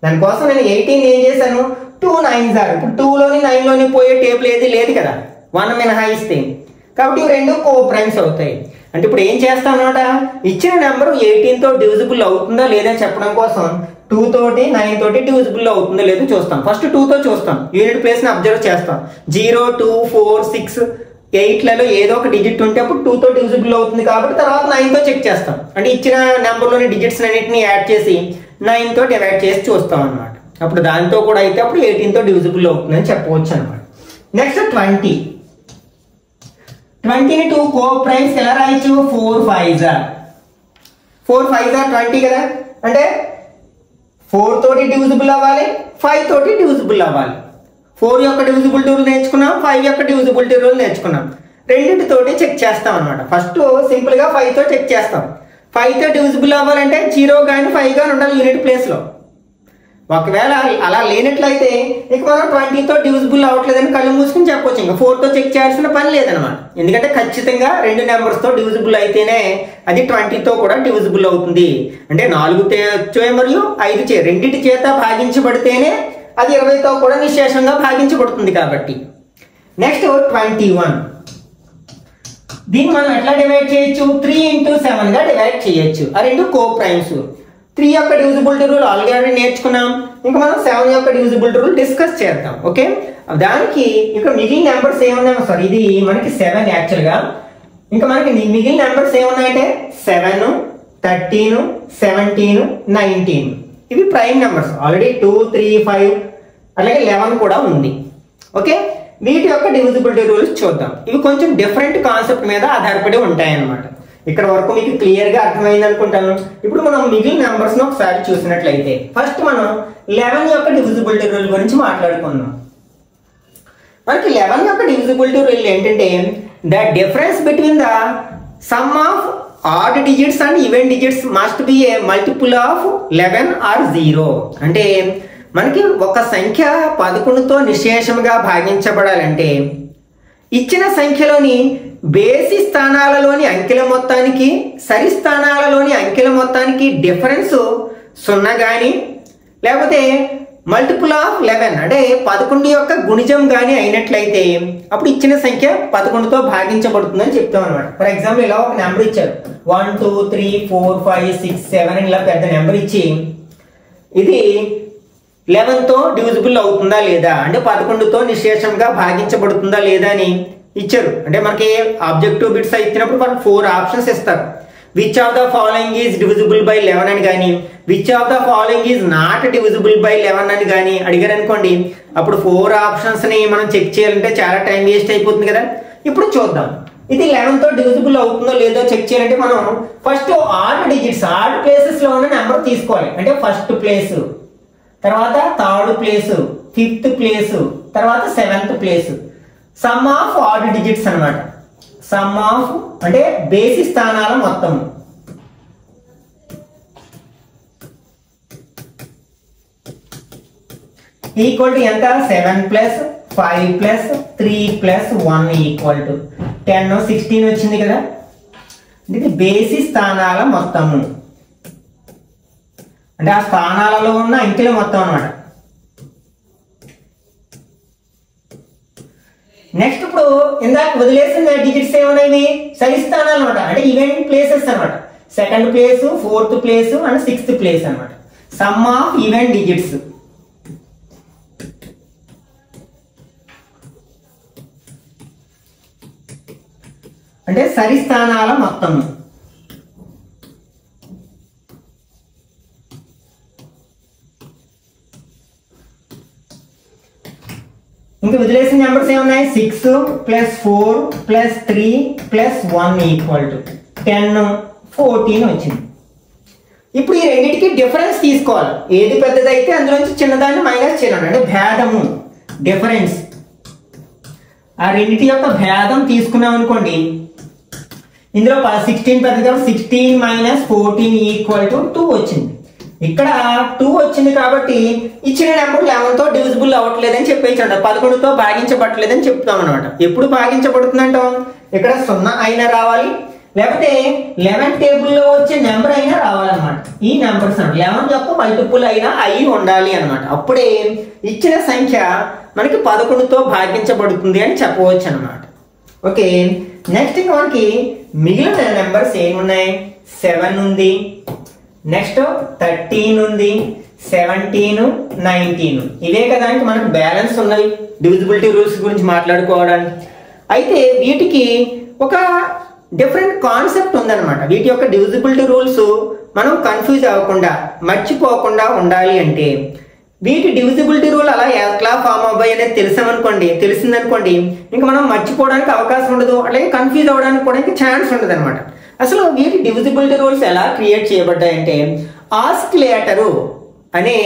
A: దానికోసం నేను 18 ఏం చేశాను, 2 9s are. ఇప్పుడు 2లోని 9లోని పోయే టేబుల్ ఏది లేదు కదా, 1 మినహాయిస్తే, కాబట్టి ఇవి రెండు కోప్రైమ్స్ అవుతాయి. అంటే ఇప్పుడు ఏం చేస్తాం అన్నమాట, ఇచ్చిన నెంబర్ 18తో డివిజిబుల్ అవుతుందా లేదా చెప్పడం కోసం 2 తోటి 9 తోటి డివిజిబుల్ అవుతుందో లేదో చూస్తాం. ఫస్ట్ 2తో చూస్తాం, యూనిట్ ప్లేస్ ని అబ్జర్వ్ చేస్తాం. 0 2 4 6 8లలో ఏదో ఒక డిజిట్ ఉంటే అప్పుడు 2తో డివిజిబుల్ అవుతుంది, కాబట్టి తర్వాత 9తో చెక్ చేస్తాం. అంటే ఇచ్చిన నెంబర్లోని డిజిట్స్ అన్నిటిని యాడ్ చేసి 9తో డివైడ్ చేసి చూస్తాం అనమాట. అప్పుడు దాంతో కూడా అయితే అప్పుడు 18తో డివిజిబుల్ అవుతుందని చెప్పవచ్చు అనమాట. నెక్స్ట్ 20ని 2 కోప్రైమ్స్ ఎలా రాయొచ్చు, 4 5s are 20 కదా, అంటే 4 తోటి డివిజిబుల్ అవ్వాలి, 5 తోటి డివిజిబుల్ అవ్వాలి. 4 యొక్క డివిజిబిలిటీ రూల్ నేర్చుకున్నాం, 5 యొక్క డివిజిబిలిటీ రూల్ నేర్చుకున్నాం. రెండింటితోటి చెక్ చేస్తాం అనమాట. ఫస్ట్ సింపుల్ గా 5తో చెక్ చేస్తాం. 5తో డివిజిబుల్ అవ్వాలంటే 0 కానీ 5 కానీ ఉండాలి యూనిట్ ప్లేస్ లో. ఒకవేళ అలా లేనట్లయితే ఇక మనం 20తో డివిజిబుల్ అవ్వట్లేదని కళ్ళు మూసుకుని చెప్పొచ్చు. ఇంకా 4తో చెక్ చేయాల్సిన పని లేదనమాట. ఎందుకంటే ఖచ్చితంగా 2 నెంబర్స్ తో డివిజిబుల్ అయితేనే అది 20తో కూడా డివిజిబుల్ అవుతుంది. అంటే 4 మరియు 5 రెండింటి చేత భాగించబడితేనే అది 20తో కూడా నిశేషంగా భాగించబడుతుంది కాబట్టి. నెక్స్ట్ 21. దీన్ని మనం ఎట్లా డివైడ్ చేయొచ్చు, 3 into 7 గా డివైడ్ చేయొచ్చు. ఆ రెండు కోప్రైమ్స్. 3 యొక్క డివిజిబిలిటీ రూల్ ఆల్రెడీ నేర్చుకున్నాం, ఇంకా మనం 7 యొక్క డివిజిబిలిటీ రూల్ డిస్కస్ చేద్దాం. ఓకే, దానికి ఇక్కడ మిగిలిన నెంబర్స్ ఏమున్నాయి, సారీ ఇది మనకి 7 యాక్చువల్గా. ఇంకా మనకి మిగిలిన నెంబర్స్ ఏమున్నాయంటే 7 13 17 19. ఇవి ప్రైమ్ నెంబర్స్. ఆల్రెడీ 2 3 5 అలాగే 11 కూడా ఉంది. ఓకే, వీటి యొక్క డివిజిబిలిటీ రూల్స్ చూద్దాం. ఇవి కొంచెం డిఫరెంట్ కాన్సెప్ట్ మీద ఆధారపడి ఉంటాయి అన్నమాట. ఇక్కడ వరకు మీకు క్లియర్ గా అర్థమైంది అనుకుంటాను. ఇప్పుడు మనం మిగిలిన నెంబర్స్ ను ఒకసారి చూసినట్లయితే ఫస్ట్ మనం 11 యొక్క డివిజిబిలిటీ రూల్ గురించి మాట్లాడుకుందాం. మనకి 11 యొక్క డివిజిబిలిటీ రూల్ ఏంటంటే the difference between the sum of odd digits and even digits must be A multiple of 11 or 0. అంటే మనకి ఒక సంఖ్య 11తో నిశేషంగా భాగించబడాలంటే ఇచ్చిన సంఖ్యలోని బేసి స్థానాలలోని అంకెల మొత్తానికి సరి స్థానాలలోని అంకెల మొత్తానికి డిఫరెన్స్ 0 కానీ లేకపోతే మల్టిపుల్ ఆఫ్ 11 అంటే 11 యొక్క గుణిజం కానీ అయినట్లయితే అప్పుడు ఇచ్చిన సంఖ్య 11తో భాగించబడుతుందని చెప్తాం అనమాట. ఫర్ ఎగ్జాంపుల్ ఇలా ఒక నెంబర్ ఇచ్చారు, 1 2 3 4 5 6 7 ఇలా పెద్ద నెంబర్ ఇచ్చి ఇది 11తో డివిజిబుల్ అవుతుందా లేదా, అంటే 11తో నిశేషంగా భాగించబడుతుందా లేదా అని ఇచ్చారు. అంటే మనకి ఆబ్జెక్టివ్ బిట్స్ ఇచ్చినప్పుడు మనకు 4 ఆప్షన్స్ ఇస్తారు. Which of the following is divisible by 11 అని కానీ, which of the following is not divisible by 11 అని కానీ అడిగారు అనుకోండి, అప్పుడు 4 ఆప్షన్స్ ని మనం చెక్ చేయాలంటే చాలా టైం వేస్ట్ అయిపోతుంది కదా. ఇప్పుడు చూద్దాం ఇది 11తో డివిజిబుల్ అవుతుందో లేదో చెక్ చేయాలంటే మనం first odd digits odd places లో ఉన్న నెంబర్ తీసుకోవాలి. అంటే ఫస్ట్ ప్లేస్, తర్వాత థర్డ్ ప్లేస్, 5th ప్లేస్, తర్వాత 7th place. Sum of odd digits అన్నమాట. సమ్ ఆఫ్ అంటే బేసి స్థానాల మొత్తం ఈక్వల్ టు ఎంత 7 plus 5 plus 3 plus 1 equal to 10 16 వచ్చింది కదా. ఇది బేసి స్థానాల మొత్తము అంటే ఆ స్థానాలలో ఉన్న అంకెల మొత్తం అన్నమాట. నెక్స్ట్ ఇప్పుడు ఇందాక వదిలేసిన డిజిట్స్ ఏమన్నాయి సరి స్థానాలు అనమాట అంటే ఈవెంట్ ప్లేసెస్ అనమాట. Second place, fourth place and sixth place అనమాట. సమ్ ఆఫ్ ఈవెంట్ డిజిట్స్ అంటే సరి స్థానాల మొత్తం. ఇంకా వదిలేసిన నెంబర్స్ ఏమున్నాయి 6 plus 4 plus 3 plus 1 equal to 10 14 వచ్చింది. ఇప్పుడు ఈ రెండింటికి డిఫరెన్స్ తీసుకోవాలి. ఏది పెద్దదైతే అందులోంచి చిన్నదాన్ని మైనస్ చేయాలి అంటే భేదము డిఫరెన్స్. ఆ రెండింటి యొక్క భేదం తీసుకున్నాం అనుకోండి, ఇందులో 16 పెద్దది కాబట్టి 16 మైనస్ 14 ఈక్వల్ టు 2 వచ్చింది. ఇక్కడ 2 వచ్చింది కాబట్టి ఇచ్చిన నెంబర్ 11తో డివిజిబుల్ అవ్వట్లేదని చెప్పేసాడు. 11తో భాగించబట్టలేదని చెప్తాం అనమాట. ఎప్పుడు భాగించబడుతుందంటాం ఇక్కడ 0 అయినా రావాలి లేకపోతే 11 టేబుల్లో వచ్చే నెంబర్ అయినా రావాలన్నమాట. ఈ నెంబర్స్ 11 యొక్క మల్టిపుల్ అయినా అయి ఉండాలి అనమాట. అప్పుడే ఇచ్చిన సంఖ్య మనకి 11తో భాగించబడుతుంది అని చెప్పవచ్చు అనమాట. ఓకే, నెక్స్ట్ ఇంకా మనకి మిగిలిన నెంబర్స్ ఏమున్నాయి 7 ఉంది, నెక్స్ట్ 13 ఉంది, 17 19 ఇవే కదా మనకు బ్యాలెన్స్ ఉన్నవి డివిజిబిలిటీ రూల్స్ గురించి మాట్లాడుకోవడానికి. అయితే వీటికి ఒక డిఫరెంట్ కాన్సెప్ట్ ఉందన్నమాట. వీటి యొక్క డివిజిబిలిటీ రూల్స్ మనం కన్ఫ్యూజ్ అవ్వకుండా మర్చిపోకుండా ఉండాలి అంటే వీటి డివిజిబిలిటీ రూల్ అలా ఎట్లా ఫామ్ అవ్వాయి అనేది తెలిసిందనుకోండి ఇంకా మనం మర్చిపోవడానికి అవకాశం ఉండదు, అలాగే కన్ఫ్యూజ్ అవ్వడానికి కూడా ఇంకా ఛాన్స్ ఉండదు అనమాట. అసలు వీటి డివిజిబిలిటీ రూల్స్ ఎలా క్రియేట్ చేయబడ్డాయంటే ఆస్కిలేటరు అనే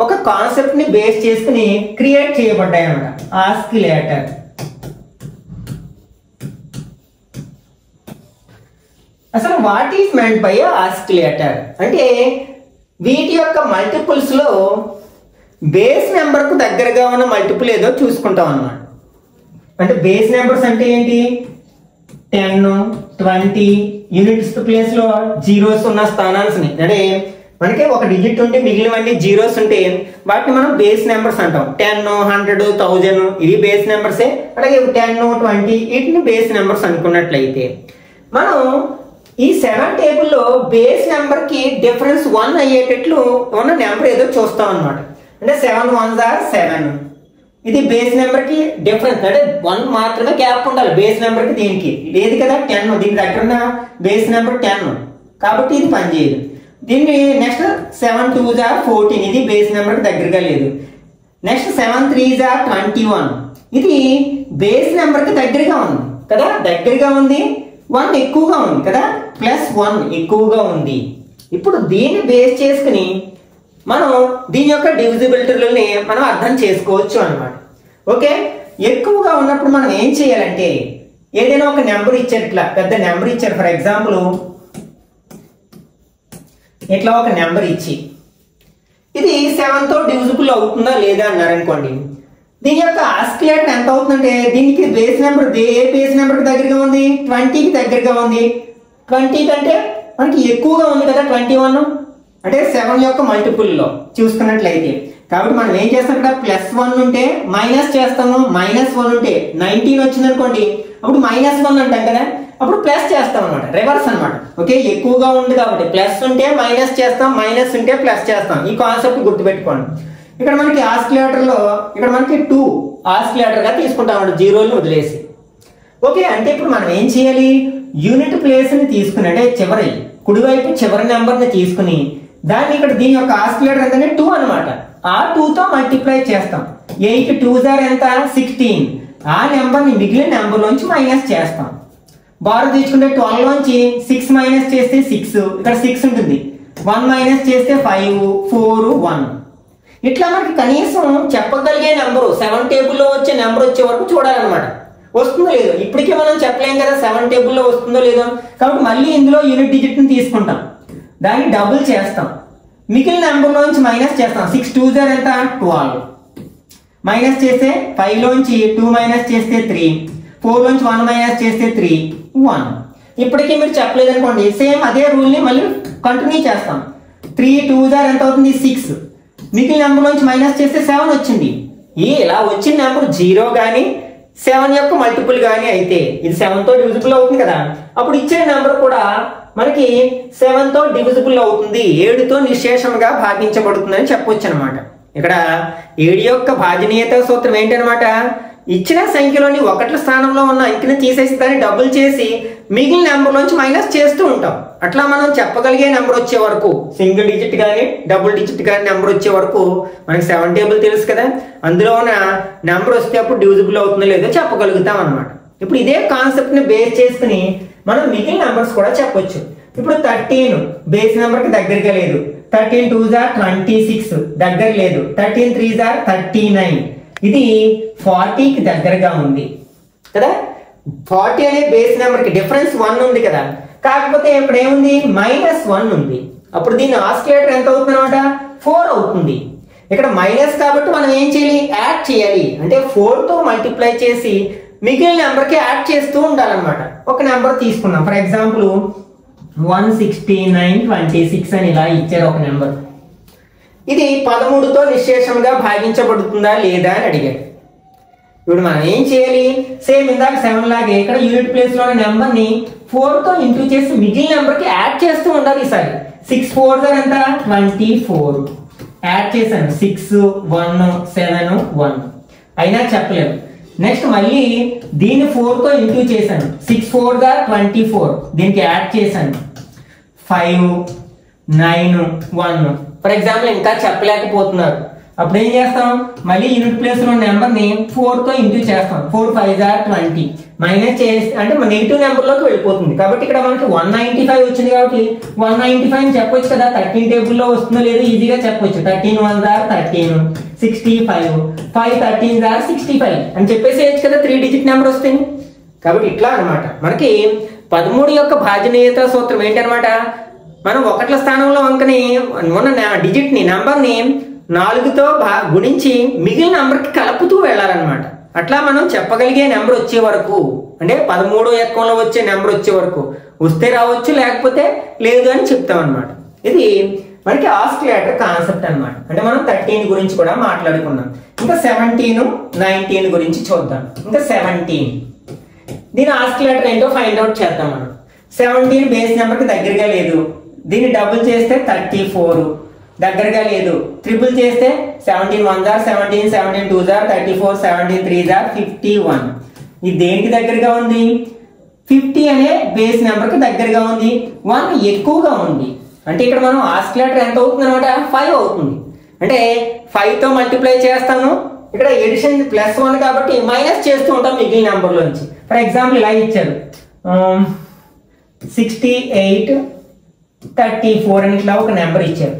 A: ఒక కాన్సెప్ట్ ని బేస్ చేసుకుని క్రియేట్ చేయబడ్డాయి అన్నమాట. ఆస్కిలేటర్ అసలు what is meant by oscillator అంటే వీటి యొక్క మల్టిపుల్స్ లో బేస్ నెంబర్ కు దగ్గరగా ఉన్న మల్టిపుల్ ఏదో చూసుకుంటాం అన్నమాట. అంటే బేస్ నెంబర్స్ అంటే ఏంటి 10 20 యూనిట్స్ ప్లేస్ లో జీరోస్ ఉన్న స్థానాన్ని అంటే మనకి ఒక డిజిట్ ఉంటే మిగిలినవన్నీ జీరోస్ ఉంటే వాటిని మనం బేస్ నెంబర్స్ అంటాం. 10 100 1000 ఇవి బేస్ నెంబర్సే. అలాగే 10 20 వీటిని బేస్ నెంబర్స్ అనుకున్నట్లయితే మనం ఈ 7 టేబుల్లో బేస్ నెంబర్ కి డిఫరెన్స్ 1 అయ్యేటట్లు ఉన్న నెంబర్ ఏదో చూస్తాం అనమాట. అంటే 7 1s are 7 ఇది బేస్ నెంబర్ కి డిఫరెన్స్ అంటే 1 మాత్రమే గ్యాప్ ఉండాలి బేస్ నెంబర్ కి. దీనికి లేదు కదా 10 దీని దగ్గర ఉన్న బేస్ నెంబర్ 10 కాబట్టి ఇది పనిచేయదు. దీన్ని నెక్స్ట్ 7 2s are 14 ఇది బేస్ నెంబర్ కి దగ్గరగా లేదు. నెక్స్ట్ 7 3s are 21 ఇది బేస్ నెంబర్ కి దగ్గరగా ఉంది కదా, దగ్గరగా ఉంది. 1 ఎక్కువగా ఉంది కదా, +1 ఎక్కువగా ఉంది. ఇప్పుడు దీన్ని బేస్ చేసుకుని మనం దీని యొక్క డివిజిబిలిటీలని మనం అర్థం చేసుకోవచ్చు అన్నమాట. ఓకే, ఎక్కువగా ఉన్నప్పుడు మనం ఏం చేయాలంటే ఏదైనా ఒక నెంబర్ ఇచ్చారు, ఇట్లా పెద్ద నెంబర్ ఇచ్చారు. ఫర్ ఎగ్జాంపుల్ ఇట్లా ఒక నెంబర్ ఇచ్చి ఇది 7తో డివిజిబుల్ అవుతుందా లేదా అన్నారు అనుకోండి. దీని యొక్క ఆస్కిలేటర్ ఎంత అవుతుందంటే దీనికి బేస్ నెంబర్ ఏ బేస్ నెంబర్ కి దగ్గరగా ఉంది 20కి దగ్గరగా ఉంది. 20 కంటే మనకి ఎక్కువగా ఉంది కదా 21 అంటే 7 యొక్క మల్టిపుల్ లో చూసుకున్నట్లయితే. కాబట్టి మనం ఏం చేస్తాం ఇక్కడ +1 ఉంటే మైనస్ చేస్తాము, -1 ఉంటే 19 వచ్చింది అనుకోండి అప్పుడు -1 అంటాం కదా, అప్పుడు ప్లస్ చేస్తాం అనమాట. రివర్స్ అనమాట. ఓకే, ఎక్కువగా ఉంది కాబట్టి ప్లస్ ఉంటే మైనస్ చేస్తాం, మైనస్ ఉంటే ప్లస్ చేస్తాం. ఈ కాన్సెప్ట్ గుర్తుపెట్టుకోండి. ఇక్కడ మనకి ఆస్కిలేటర్ లో ఇక్కడ మనకి 2 ఆస్కిలేటర్ గా తీసుకుంటాం జీరోలు వదిలేసి. ఓకే, అంటే ఇప్పుడు మనం ఏం చేయాలి యూనిట్ ప్లేస్ ని తీసుకుని అంటే చివరి కుడివైపు చివరి నెంబర్ ని తీసుకుని దాన్ని ఇక్కడ దీని యొక్క ఆస్కిలేటర్ ఎంతంటే 2 అనమాట. ఆ 2తో మల్టిప్లై చేస్తాం. 8 2s are ఎంత 16 ఆ నెంబర్ ని మిగిలిన నెంబర్ లోంచి మైనస్ చేస్తాం. బారు తీసుకుంటే 12 లోంచి 6 మైనస్ చేస్తే 6 ఇక్కడ 6 ఉంటుంది. 1 మైనస్ చేస్తే 5 4 1 ఇట్లా మనకి కనీసం చెప్పగలిగే నెంబరు 7 టేబుల్లో వచ్చే నెంబర్ వచ్చే వరకు చూడాలన్నమాట. వస్తుందో లేదో ఇప్పటికే మనం చెప్పలేం కదా 7 టేబుల్లో వస్తుందో లేదో. కాబట్టి మళ్ళీ ఇందులో యూనిట్ డిజిట్ని తీసుకుంటాం, దాన్ని డబుల్ చేస్తాం, మిగిలిన నెంబర్లోంచి మైనస్ చేస్తాం. 6 2 జార్ ఎంత 12, మైనస్ చేస్తే 5లోంచి 2 మైనస్ చేస్తే 3, 4లోంచి 1 మైనస్ చేస్తే 3 1. ఇప్పటికీ మీరు చెప్పలేదు అనుకోండి, సేమ్ అదే రూల్ని మళ్ళీ కంటిన్యూ చేస్తాం. 3 2 జార్ ఎంత అవుతుంది 6, మిగిలిన నెంబర్లోంచి మైనస్ చేస్తే 7 వచ్చింది. ఇలా వచ్చిన నెంబర్ 0 కానీ 7 యొక్క మల్టిపుల్ కానీ అయితే ఇది 7తో డివిజిబుల్ అవుతుంది కదా, అప్పుడు ఇచ్చే నెంబర్ కూడా మనకి 7తో డివిజిబుల్ అవుతుంది, 7తో నిశ్శేషంగా భాగించబడుతుంది అని చెప్పొచ్చు అనమాట. ఇక్కడ 7 యొక్క భాజనీయత సూత్రం ఏంటనమాట, ఇచ్చిన సంఖ్యలోని 1ల స్థానంలో ఉన్న అంకెను తీసేసి దాన్ని డబుల్ చేసి మిగిలిన నెంబర్లోంచి మైనస్ చేస్తూ ఉంటాం. అట్లా మనం చెప్పగలిగే నెంబర్ వచ్చే వరకు, సింగిల్ డిజిట్ కానీ డబుల్ డిజిట్ కానీ నెంబర్ వచ్చే వరకు మనకి 7 టేబుల్ తెలుసు కదా, అందులో ఉన్న నెంబర్ వస్తే అప్పుడు డివిజిబుల్ అవుతుందో లేదో చెప్పగలుగుతాం అనమాట. ఇప్పుడు ఇదే కాన్సెప్ట్ ని బేస్ చేసుకుని మనం మిగిలిన నెంబర్స్ కూడా చెప్పొచ్చు. ఇప్పుడు 13 బేస్ నెంబర్ కి దగ్గరగా లేదు, 13 2 జార్ 26 దగ్గర లేదు, 13 3 జార్ 39, ఇది 40కి దగ్గరగా ఉంది కదా. 40 అనే బేస్ నెంబర్ కి డిఫరెన్స్ 1 ఉంది కదా, కాకపోతే ఇప్పుడు ఏముంది -1 ఉంది. అప్పుడు దీని ఆస్కిలేటర్ ఎంత అవుతుంది అనమాట 4 అవుతుంది. ఇక్కడ మైనస్ కాబట్టి మనం ఏం చేయాలి, యాడ్ చేయాలి. అంటే 4తో మల్టిప్లై చేసి మిగిలిన నెంబర్కి యాడ్ చేస్తూ ఉండాలన్నమాట. ఒక నెంబర్ తీసుకున్నాం, ఫర్ ఎగ్జాంపుల్ 16926 అని ఇలా ఇచ్చారు ఒక నెంబర్. ఇది 13తో నిశ్శేషంగా భాగించబడుతుందా లేదా అని అడిగారు. ఇప్పుడు మనం ఏం చేయాలి, సేమ్ ఇందాక 7 లాగే ఇక్కడ యూనిట్ ప్లేస్ లో నెంబర్ ని 4తో ఇంటూ చేసి మిగిలిన నెంబర్ కి యాడ్ చేస్తూ ఉండాలి. ఈసారి 6 4 జార్ ఎంత 24, యాడ్ చేశాను 6 1 7 1, అయినా చెప్పలేము. నెక్స్ట్ మళ్ళీ దీన్ని 4తో ఇంటూ చేశాను, 6 4 జార్ 24, దీనికి యాడ్ చేశాను 5 9 1. ఫర్ ఎగ్జాంపుల్ ఇంకా చెప్పలేకపోతున్నారు, అప్పుడు ఏం చేస్తాం, మళ్ళీ యూనిట్ ప్లేస్ లో నెంబర్ ని 4తో ఇంటూ చేస్తాం, 4 5 జార్ 20, మైనస్ చేసి అంటే నెగిటివ్ నెంబర్ లోకి వెళ్ళిపోతుంది. కాబట్టి ఇక్కడ మనకి 195 వచ్చింది కాబట్టి 195 అని చెప్పొచ్చు కదా, 13 టేబుల్లో వస్తుందో లేదో ఈజీగా చెప్పొచ్చు. 13 1 జార్ 13 65, 5 13 జార్ 65 అని చెప్పేసేయచ్చు కదా, 3 డిజిట్ నెంబర్ వస్తుంది. కాబట్టి ఇట్లా అనమాట మనకి 13 యొక్క భాజనీయత సూత్రం ఏంటనమాట, మనం 1ల స్థానంలో అంకని ఉన్న డిజిట్ ని నెంబర్ ని 4తో గుణించి మిగిలిన నెంబర్కి కలుపుతూ వెళ్ళాలన్నమాట. అట్లా మనం చెప్పగలిగే నెంబర్ వచ్చే వరకు, అంటే 13వ ఎక్కంలో వచ్చే నెంబర్ వచ్చే వరకు వస్తే రావచ్చు, లేకపోతే లేదు అని చెప్తాం అనమాట. ఇది మనకి ఆస్కిలేటర్ కాన్సెప్ట్ అనమాట. అంటే మనం 13 గురించి కూడా మాట్లాడుకున్నాం. ఇంకా 17 19 గురించి చూద్దాం. ఇంకా 17 దీని ఆస్కిలేటర్ ఏంటో ఫైండ్ అవుట్ చేద్దాం మనం. 17 బేస్ నెంబర్కి దగ్గరగా లేదు, దీన్ని డబుల్ చేస్తే 34, దగ్గరగా లేదు. ట్రిపుల్ చేస్తే 17 1 జార్ 17, 17 2 జార్ 34, 17 3 జార్ 51. ఇది దేనికి దగ్గరగా ఉంది, 50 అనే బేస్ నెంబర్ కి దగ్గరగా ఉంది, 1 ఎక్కువగా ఉంది. అంటే ఇక్కడ మనం ఆస్కిలేటర్ ఎంత అవుతుంది అనమాట 5 అవుతుంది. అంటే 5తో మల్టిప్లై చేస్తాను, ఇక్కడ ఎడిషన్ +1 కాబట్టి మైనస్ చేస్తూ ఉంటాం మిగిలిన నెంబర్ లోంచి. ఫర్ ఎగ్జాంపుల్ ఇలా ఇచ్చారు 68 34 అని ఇట్లా ఒక నెంబర్ ఇచ్చారు,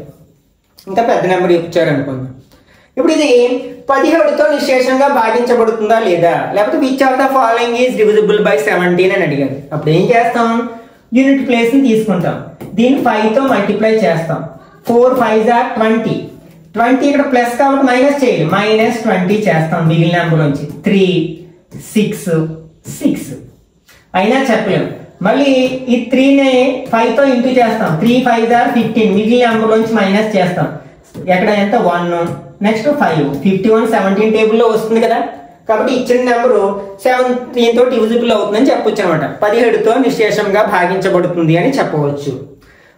A: ఇంకా పెద్ద నెంబర్ ఇచ్చారు అనుకుందాం. ఇప్పుడు ఇది 17తో నిశ్శేషంగా భాగించబడుతుందా లేదా, లేకపోతే which of the following is divisible by 17 అని అడిగారు. అప్పుడు ఏం చేస్తాం, యూనిట్ ప్లేస్ ని తీసుకుంటాం, దీన్ని 5తో మల్టిప్లై చేస్తాం, 4 5 జార్ 20, 20 ఇక్కడ ప్లస్ కాబట్టి మైనస్ చేయాలి, -20 చేస్తాం మిగిలిన నెంబర్ నుంచి, 3 6 6 అయినా చెప్పలేము. మళ్ళీ ఈ 3ని 5తో ఇంటూ చేస్తాం, 3 5 జార్ 15, మిగిలిన నెంబర్ నుంచి మైనస్ చేస్తాం, ఎక్కడ ఎంత 1, నెక్స్ట్ 5 51 17 టేబుల్లో వస్తుంది కదా. కాబట్టి ఇచ్చిన నెంబరు 17తో డివిజిబుల్ అవుతుందని చెప్పొచ్చు అనమాట. 17తో నిశ్శేషంగా భాగించబడుతుంది అని చెప్పవచ్చు.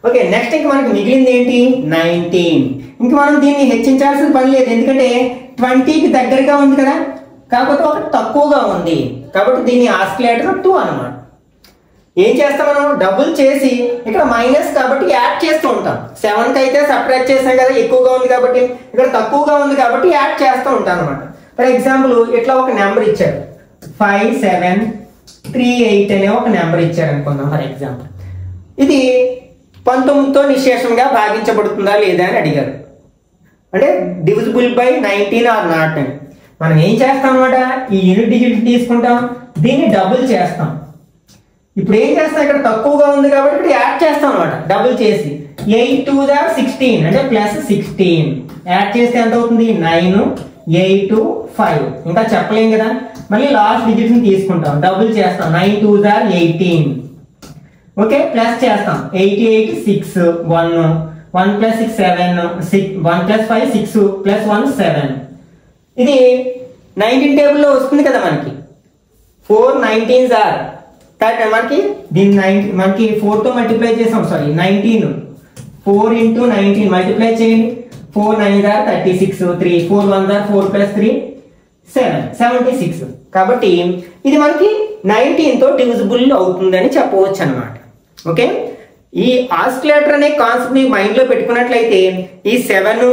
A: ఓకే, నెక్స్ట్ ఇంక మనకి మిగిలింది ఏంటి 19. ఇంక మనం దీన్ని హెచ్చించాల్సిన పని లేదు, ఎందుకంటే 20కి దగ్గరగా ఉంది కదా, కాకపోతే ఒకటి తక్కువగా ఉంది, కాబట్టి దీని ఆస్కిలేటర్ 2 అనమాట. ఏం చేస్తాం, మనం డబుల్ చేసి ఇక్కడ మైనస్ కాబట్టి యాడ్ చేస్తూ ఉంటాం. 7కి అయితే సబ్ట్రాక్ట్ చేసాం కదా, ఎక్కువగా ఉంది కాబట్టి, ఇక్కడ తక్కువగా ఉంది కాబట్టి యాడ్ చేస్తూ ఉంటాం అనమాట. ఫర్ ఎగ్జాంపుల్ ఇట్లా ఒక నెంబర్ ఇచ్చారు 5738 అనే ఒక నెంబర్ ఇచ్చారు అనుకుందాం ఫర్ ఎగ్జాంపుల్. ఇది 19తో నిశ్శేషంగా భాగించబడుతుందా లేదా అని అడిగారు. అంటే డివిజిబుల్ బై 19 ఆర్ నాట్ అని. మనం ఏం చేస్తాం అనమాట, ఈ యూనిట్ డిజిట్ తీసుకుంటాం, దీన్ని డబుల్ చేస్తాం. ఇప్పుడు ఏం చేస్తాం, ఇక్కడ తక్కువగా ఉంది కాబట్టి ఇక్కడ యాడ్ చేస్తాం అనమాట, డబుల్ చేసి 8 2 16 అంటే ప్లస్ 16 యాడ్ చేస్తే ఎంత అవుతుంది 9 8 5. ఇంకా చెప్పలేం కదా, మళ్ళీ లాస్ట్ డిజిట్స్ ని తీసుకుంటాం, డబుల్ చేస్తాం 9 2 18. ఓకే, ప్లస్ చేస్తాం 8 8 6 1 1 plus 6 7 1 plus 5 6 plus 1 7. ఇది 19 టేబుల్ లో వస్తుంది కదా మనకి. 4 19s are మనకి దీన్ని 9 మనకి 4 తో మల్టిప్లై చేసాం, సారీ 19 4 into 19 మల్టిప్లై చేయండి. 4 9s are 36 3 4 1s are 4 plus 3 7 76. కాబట్టి ఇది మనకి 19 తో డివిజిబుల్ అవుతుందని చెప్పవచ్చు అన్నమాట. ఓకే, ఈ ఆస్కిలేటర్ అనే కాన్సెప్ట్ ని మైండ్ లో పెట్టుకున్నట్లయితే ఈ 7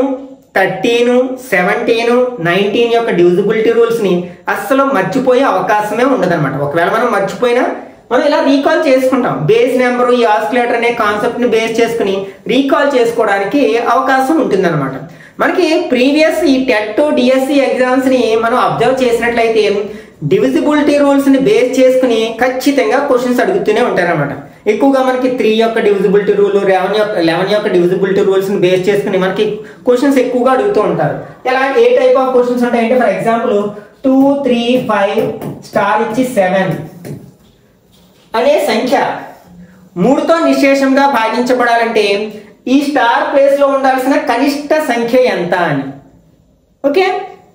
A: 13 17 19 యొక్క డివిజిబిలిటీ రూల్స్ ని అస్సలు మర్చిపోయే అవకాశమే ఉండదన్నమాట. ఒకవేళ మనం మర్చిపోయినా మనం ఇలా రీకాల్ చేసుకుంటాం. బేస్ నెంబర్ ఈ ఆస్కిలేటర్ అనే కాన్సెప్ట్ ని బేస్ చేసుకుని రీకాల్ చేసుకోవడానికి అవకాశం ఉంటుందన్నమాట. మనకి ప్రీవియస్ ఈ టెట్ డిఎస్సి ఎగ్జామ్స్ ని మనం అబ్జర్వ్ చేసినట్లయితే డివిజిబిలిటీ రూల్స్ ని బేస్ చేసుకుని ఖచ్చితంగా క్వశ్చన్స్ అడుగుతూనే ఉంటారన్నమాట. ఎక్కువగా మనకి 3 యొక్క డివిజిబిలిటీ రూల్ 11 యొక్క డివిజిబిలిటీ రూల్స్ ని బేస్ చేసుకుని మనకి క్వశ్చన్స్ ఎక్కువగా అడుగుతూ ఉంటారు. ఎలా ఏ టైప్ ఆఫ్ క్వశ్చన్స్ ఉంటాయంటే, ఫర్ ఎగ్జాంపుల్ 2 3 5 స్టార్ ఇచ్చి 7 అనే సంఖ్య 3తో నిశ్శేషంగా భాగించబడాలంటే ఈ స్టార్ ప్లేస్ లో ఉండాల్సిన కనిష్ట సంఖ్య ఎంత అని. ఓకే,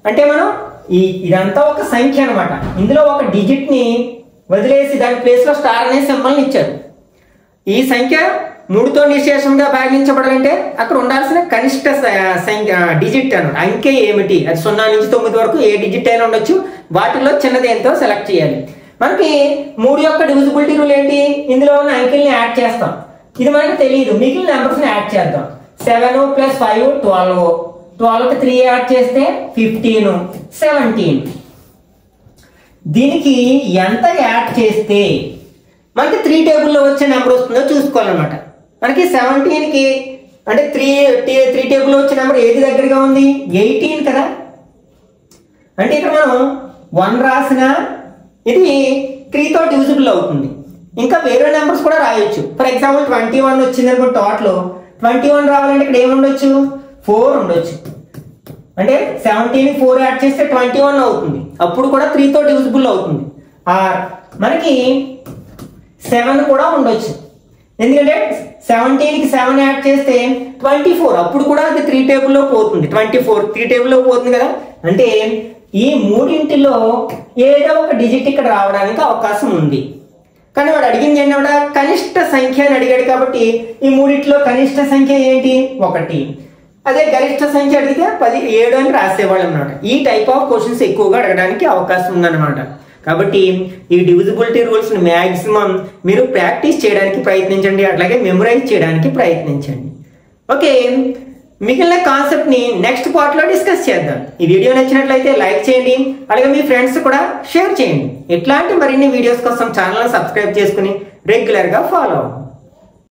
A: అంటే మనం ఇదంతా ఒక సంఖ్య అనమాట. ఇందులో ఒక డిజిట్ ని వదిలేసి దాని ప్లేస్ లో స్టార్ అనే సింబల్ ని ఇచ్చారు. ఈ సంఖ్య 3తో నిశ్శేషంగా భాగించబడాలంటే అక్కడ ఉండాల్సిన కనిష్ట సంఖ్య డిజిట్ అన్నమాట. అంకె ఏమిటి, అది 0 నుంచి 9 వరకు ఏ డిజిట్ అయినా ఉండొచ్చు. వాటిలో చిన్నది ఏంటో సెలెక్ట్ చేయాలి. మనకి 3 యొక్క డివిజిబిలిటీ రూల్ ఏంటి, ఇందులో ఉన్న అంకెల్ని యాడ్ చేస్తాం. ఇది మనకి తెలియదు, మిగిలిన నెంబర్స్ ని యాడ్ చేద్దాం. 7 + 5 12 12కి 3 యాడ్ చేస్తే 15 17. దీనికి ఎంత యాడ్ చేస్తే మనకి 3 టేబుల్లో వచ్చే నెంబర్ వస్తుందో చూసుకోవాలన్నమాట. మనకి 17కి అంటే 3 టేబుల్లో వచ్చే నెంబర్ ఏది దగ్గరగా ఉంది, 18 కదా. అంటే ఇక్కడ మనం 1 రాసిన ఇది 3తో డివిజిబుల్ అవుతుంది. ఇంకా వేరే నెంబర్స్ కూడా రాయొచ్చు. ఫర్ ఎగ్జాంపుల్ 21 వచ్చింది అనుకో, టోటల్ 21 రావాలంటే ఇక్కడ ఏముండొచ్చు 4 ఉండొచ్చు. అంటే 17కి 4 యాడ్ చేస్తే 21 అవుతుంది. అప్పుడు కూడా 3తో డివిజిబుల్ అవుతుంది. ఆర్ మనకి 7 కూడా ఉండొచ్చు. ఎందుకంటే 17కి 7 యాడ్ చేస్తే 24, అప్పుడు కూడా అది 3 టేబుల్లో పోతుంది. 24 3 టేబుల్లో పోతుంది కదా. అంటే ఈ మూడింటిలో ఏదో ఒక డిజిట్ ఇక్కడ రావడానికి అవకాశం ఉంది. కానీ వాడు అడిగింది ఏంటంటే కనిష్ట సంఖ్య అని అడిగాడు. కాబట్టి ఈ మూడింటిలో కనిష్ట సంఖ్య ఏంటి 1. అదే గరిష్ట సంఖ్య అడిగితే 7 అని రాసేవాళ్ళు అన్నమాట. ఈ టైప్ ఆఫ్ క్వశ్చన్స్ ఎక్కువగా అడగడానికి అవకాశం ఉందన్నమాట. కాబట్టి ఈ డివిజిబిలిటీ రూల్స్ ని మ్యాక్సిమం మీరు ప్రాక్టీస్ చేయడానికి ప్రయత్నించండి, అట్లాగే మెమరైజ్ చేయడానికి ప్రయత్నించండి. ఓకే, మిగిలిన కాన్సెప్ట్ ని నెక్స్ట్ పార్ట్ లో డిస్కస్ చేద్దాం. ఈ వీడియో నచ్చినట్లయితే లైక్ చేయండి, అలాగే మీ ఫ్రెండ్స్ కూడా షేర్ చేయండి. ఇట్లాంటి మరిన్ని వీడియోస్ కోసం ఛానల్ సబ్స్క్రైబ్ చేసుకుని రెగ్యులర్ గా ఫాలో అవ్వండి.